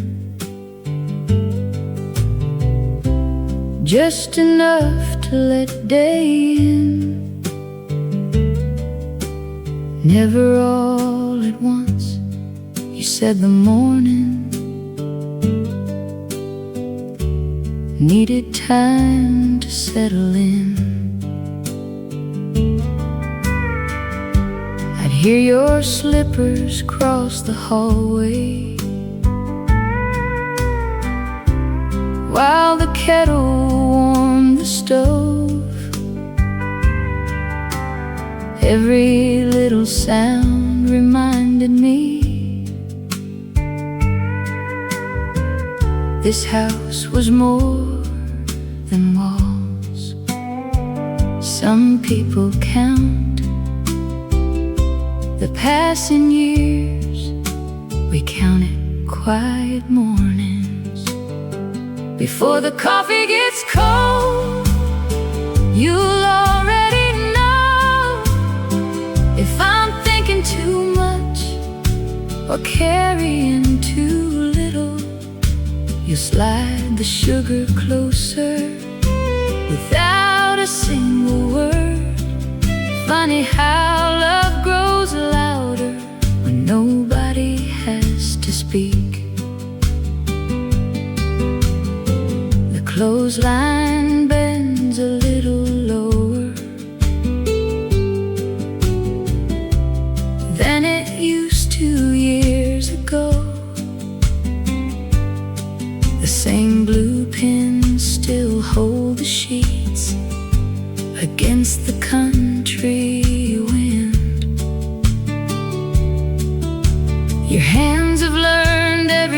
just enough to let day in. Never all at once, you said the morning needed time to settle in. Hear your slippers cross the hallway while the kettle warmed the stove. Every little sound reminded me this house was more than walls. Some people count the passing years, we counted quiet mornings. Before the coffee gets cold, you'll already know if I'm thinking too much or carrying too little. You slide the sugar closer without a single word. Funny how love grows louder when nobody has to speak. The clothesline bends a little lower than it used to years ago. The same blue pins still hold the sheets against the country wind.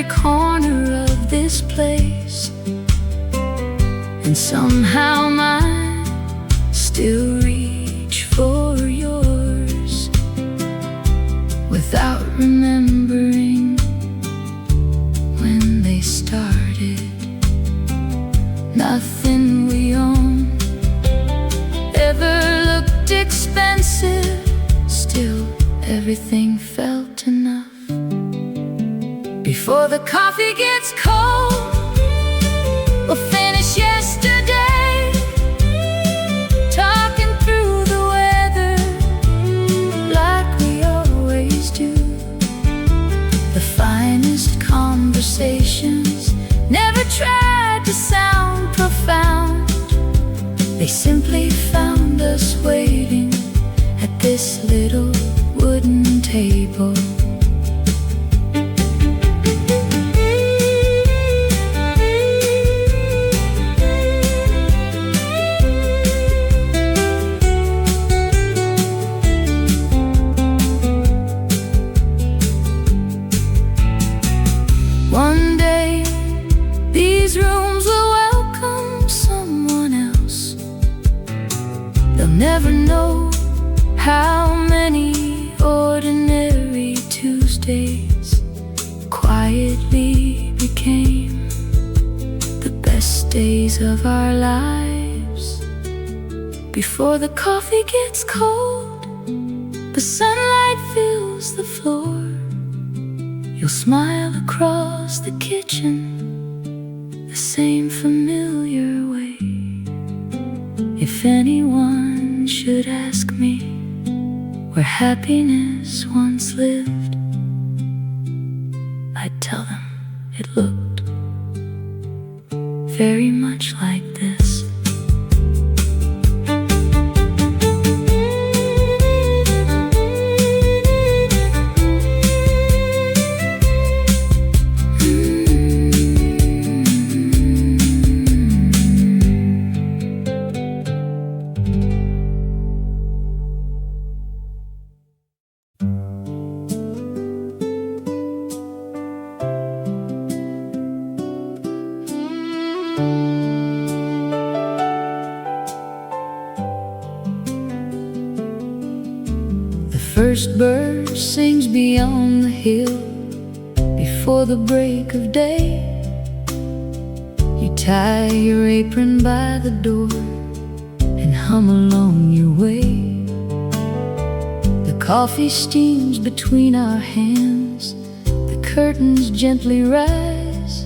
corner of this place, and somehow mine still reach for yours without remembering when they started. Nothing we own ever looked expensive, still everything felt enough. Before the coffee gets cold, we'll finish yesterday, talking through the weather like we always do. The finest conversations never tried to sound profound. They simply found us waiting at this little wooden table. One day, these rooms will welcome someone else. They'll never know how many ordinary Tuesdays quietly became the best days of our lives. Before the coffee gets cold, the sunlight fills the floor. You'll smile across the kitchen the same familiar way. If anyone should ask me where happiness once lived, I'd tell them it looked very much like this. The first bird sings beyond the hill before the break of day. You tie your apron by the door and hum along your way. The coffee steams between our hands, the curtains gently rise.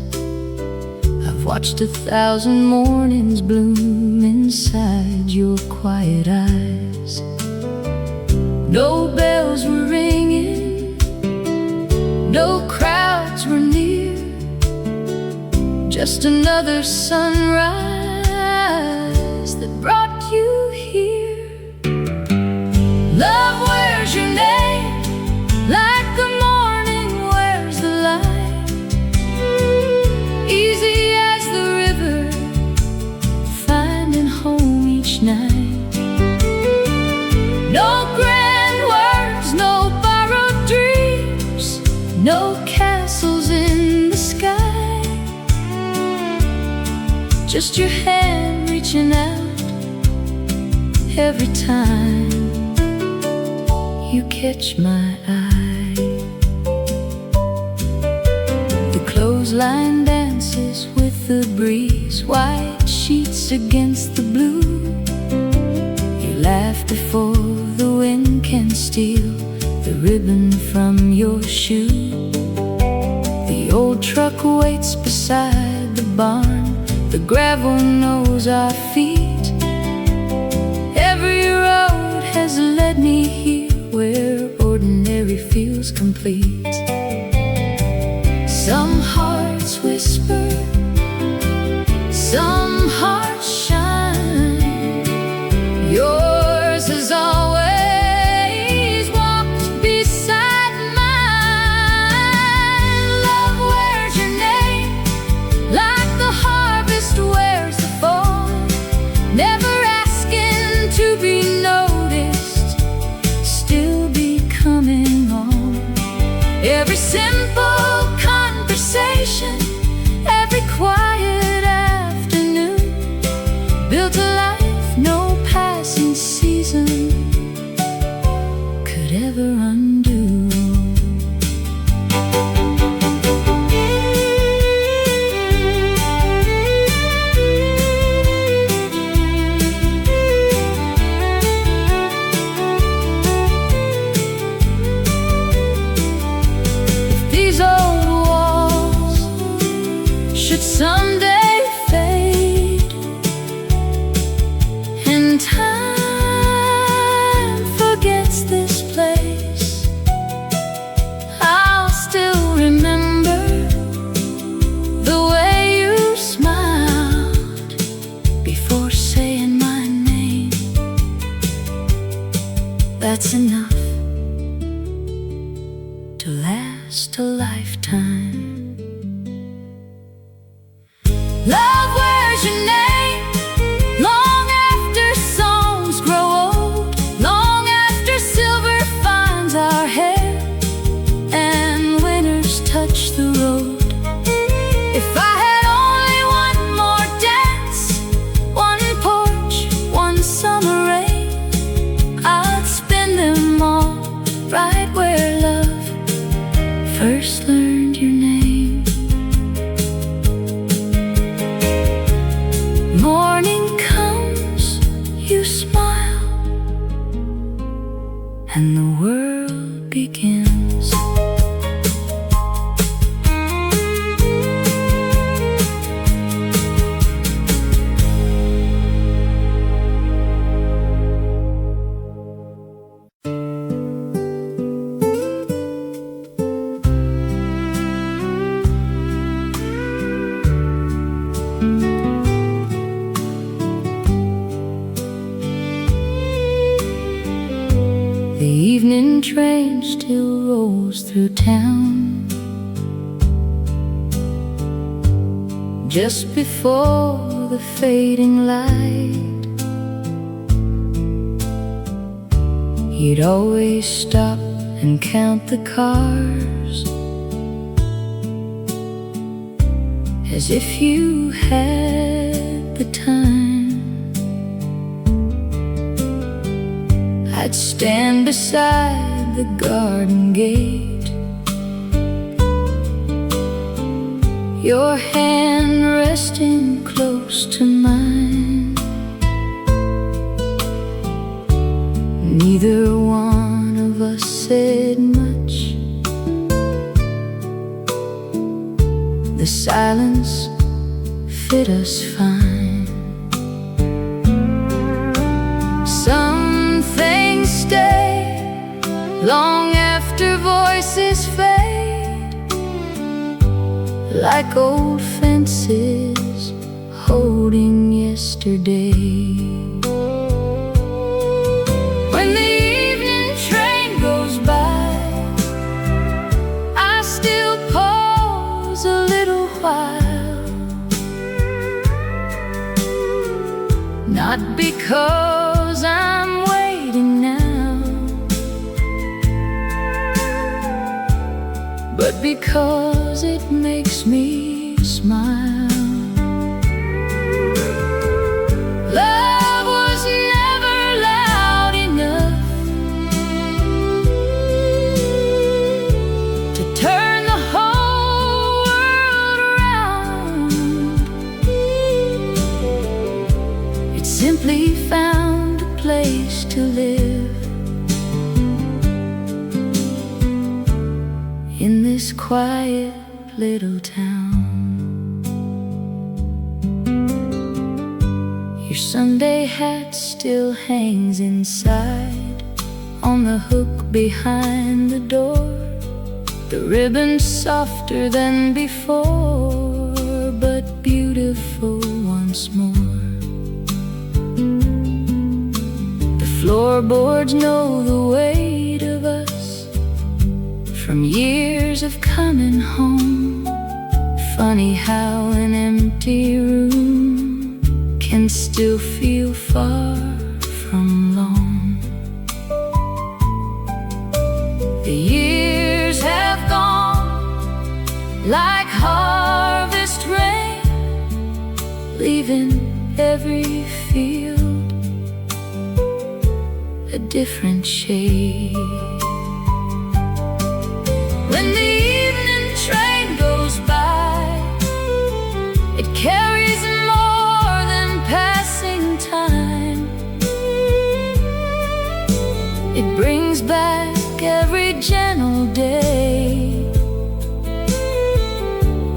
I've watched 1,000 mornings bloom inside your quiet eyes. No bells were ringing, no crowds were near, just another sunrise that brought you here. Love wears your name like the morning wears the light, easy as the river, finding home each night. No grand words, no borrowed dreams, no castles in the sky, just your hand reaching out every time you catch my eye. The clothesline dances with the breeze, white sheets against the blue. You laugh before the wind can steal the ribbon from your shoe. The old truck waits beside the barn, the gravel knows our feet. Every road has led me here where ordinary feels complete. Some hearts whisper, some hearts shine. Yours has always walked beside mine. Love wears your name like the harvest wears the fall, never asking to be noticed, still becoming all. Every simple conversation ever undo. If these old walls should someday fade, and time forgets this place, I'll still remember the way you smiled before saying my name. That's enough to last a lifetime. Love, where's your name? Long after songs grow old, long after silver finds our hair and winters touch the road. If I had only one more dance, one porch, one summer rain, I'd spend them all right where love first learned your name. Morning comes, you smile, and the world begins. The evening train still rolls through town. Just before the fading light, you'd always stop and count the cars, as if you had the time. I'd stand beside the garden gate, your hand resting close to mine. Neither one of us said much. The silence fit us fine. Some things stay long after voices fade, like old fences holding yesterday. When the evening train goes by, I still pause a little while, not because I'm waiting now, but because it makes me smile. Love was never loud enough to turn the whole world around. It simply found a place to live in this quiet little town. Your Sunday hat still hangs inside, on the hook behind the door. The ribbon's softer than before, but beautiful once more. The floorboards know the weight of us from years of coming home. Funny how an empty room can still feel far from long. The years have gone like harvest rain, leaving every field a different shade. brings back every gentle day.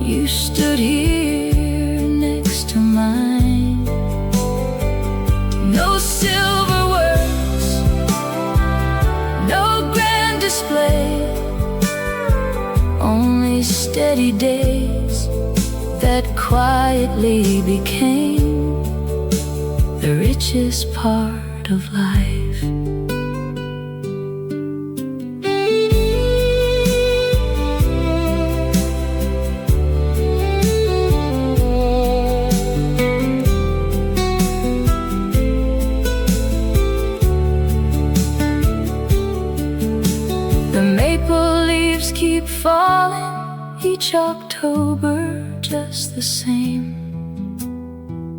You stood here next to mine. No silver works, no grand display, only steady days that quietly became the richest part of life. The maple leaves keep falling each October just the same.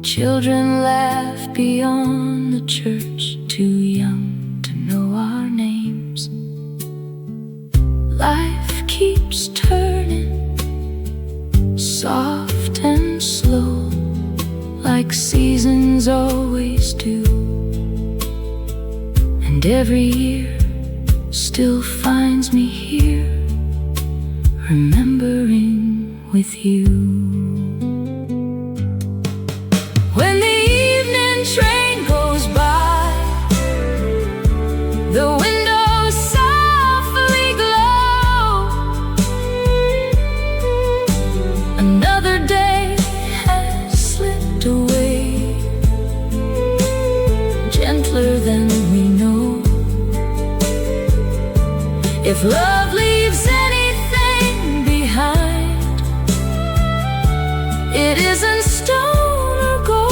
Children laugh beyond the church, too young to know our names. Life keeps turning, soft and slow, like seasons always do. And every year still finds me here, remembering with you. When the evening train goes by, the windows softly glow. Another day has slipped away, gentler than we know. If love leaves anything behind, it isn't stone or gold.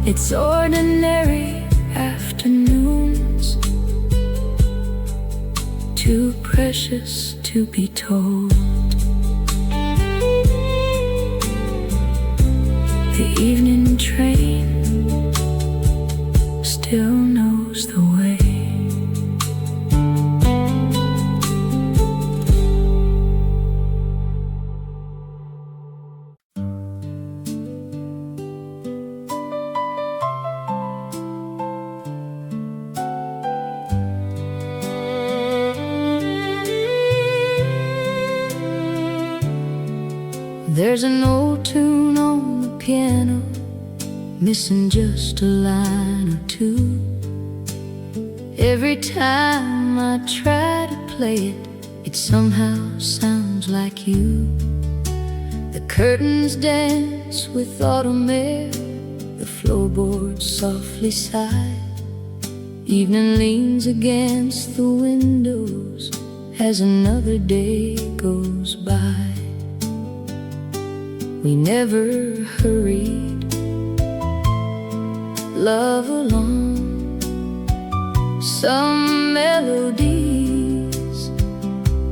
It's ordinary afternoons, too precious to be told. The evening train still knows the way. There's an old tune on the piano, missing just a line or two. Every time I try to play it, it somehow sounds like you. The curtains dance with autumn air, the floorboards softly sigh. Evening leans against the windows as another day goes by. We never hurried love along. Some melodies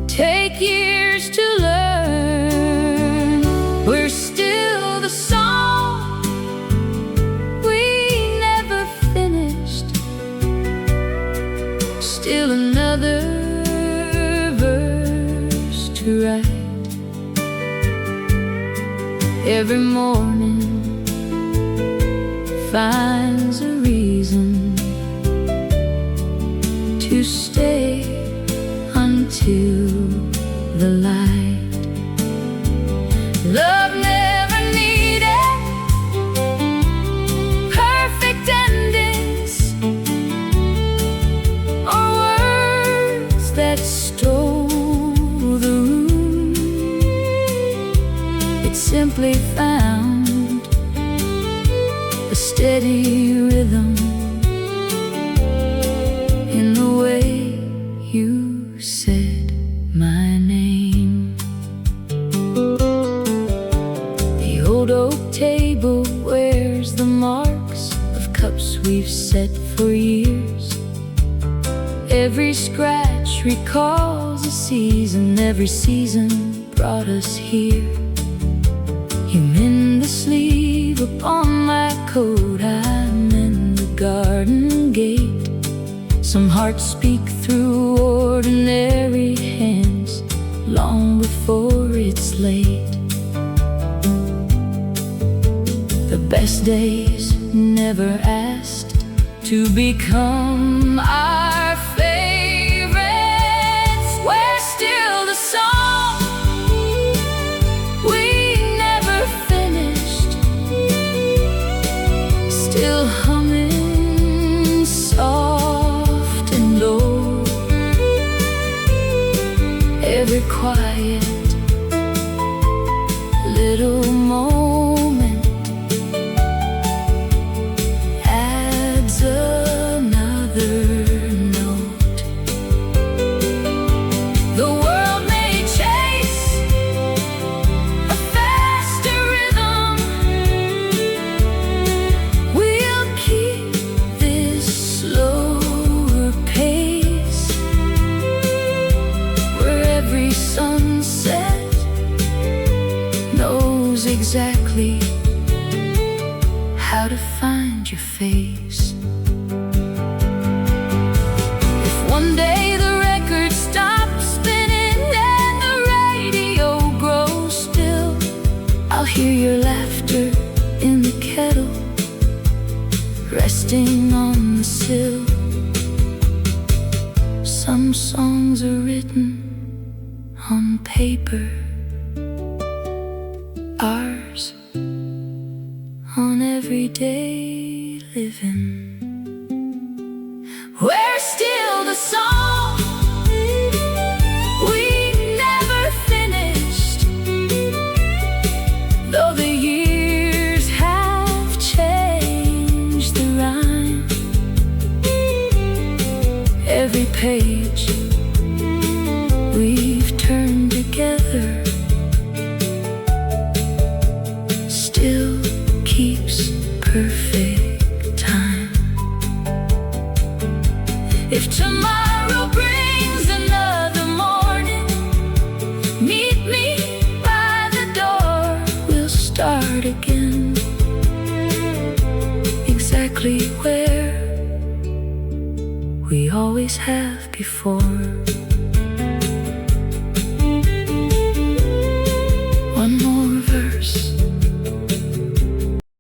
take years to learn. We're still the song we never finished, still another verse to write. Every morning finds a reason to stay until the light. Love never needed perfect endings or words that stole the room. It simply found a steady rhythm in the way you said my name. The old oak table wears the marks of cups we've set for years. Every scratch recalls a season, every season brought us here. You mend the sleeve upon my coat, I mend the garden gate. Some hearts speak through ordinary hands long before it's late. The best days never asked to become our favorites. We're still the song we never finished, still humming soft and low. Every quiet little moment adds another note. The world may chase a faster rhythm, we'll keep this slower pace, where every sunset knows exactly how to find your face. If one day the record stops spinning and the radio grows still, I'll hear your laughter in the kettle, resting on the sill. Some songs are written on paper, ours on everyday living. We're still the song we never finished, though the years have changed the rhyme. Every page we've turned together still keeps perfect time. If tomorrow brings another morning, meet me by the door. We'll start again, exactly where we always have before.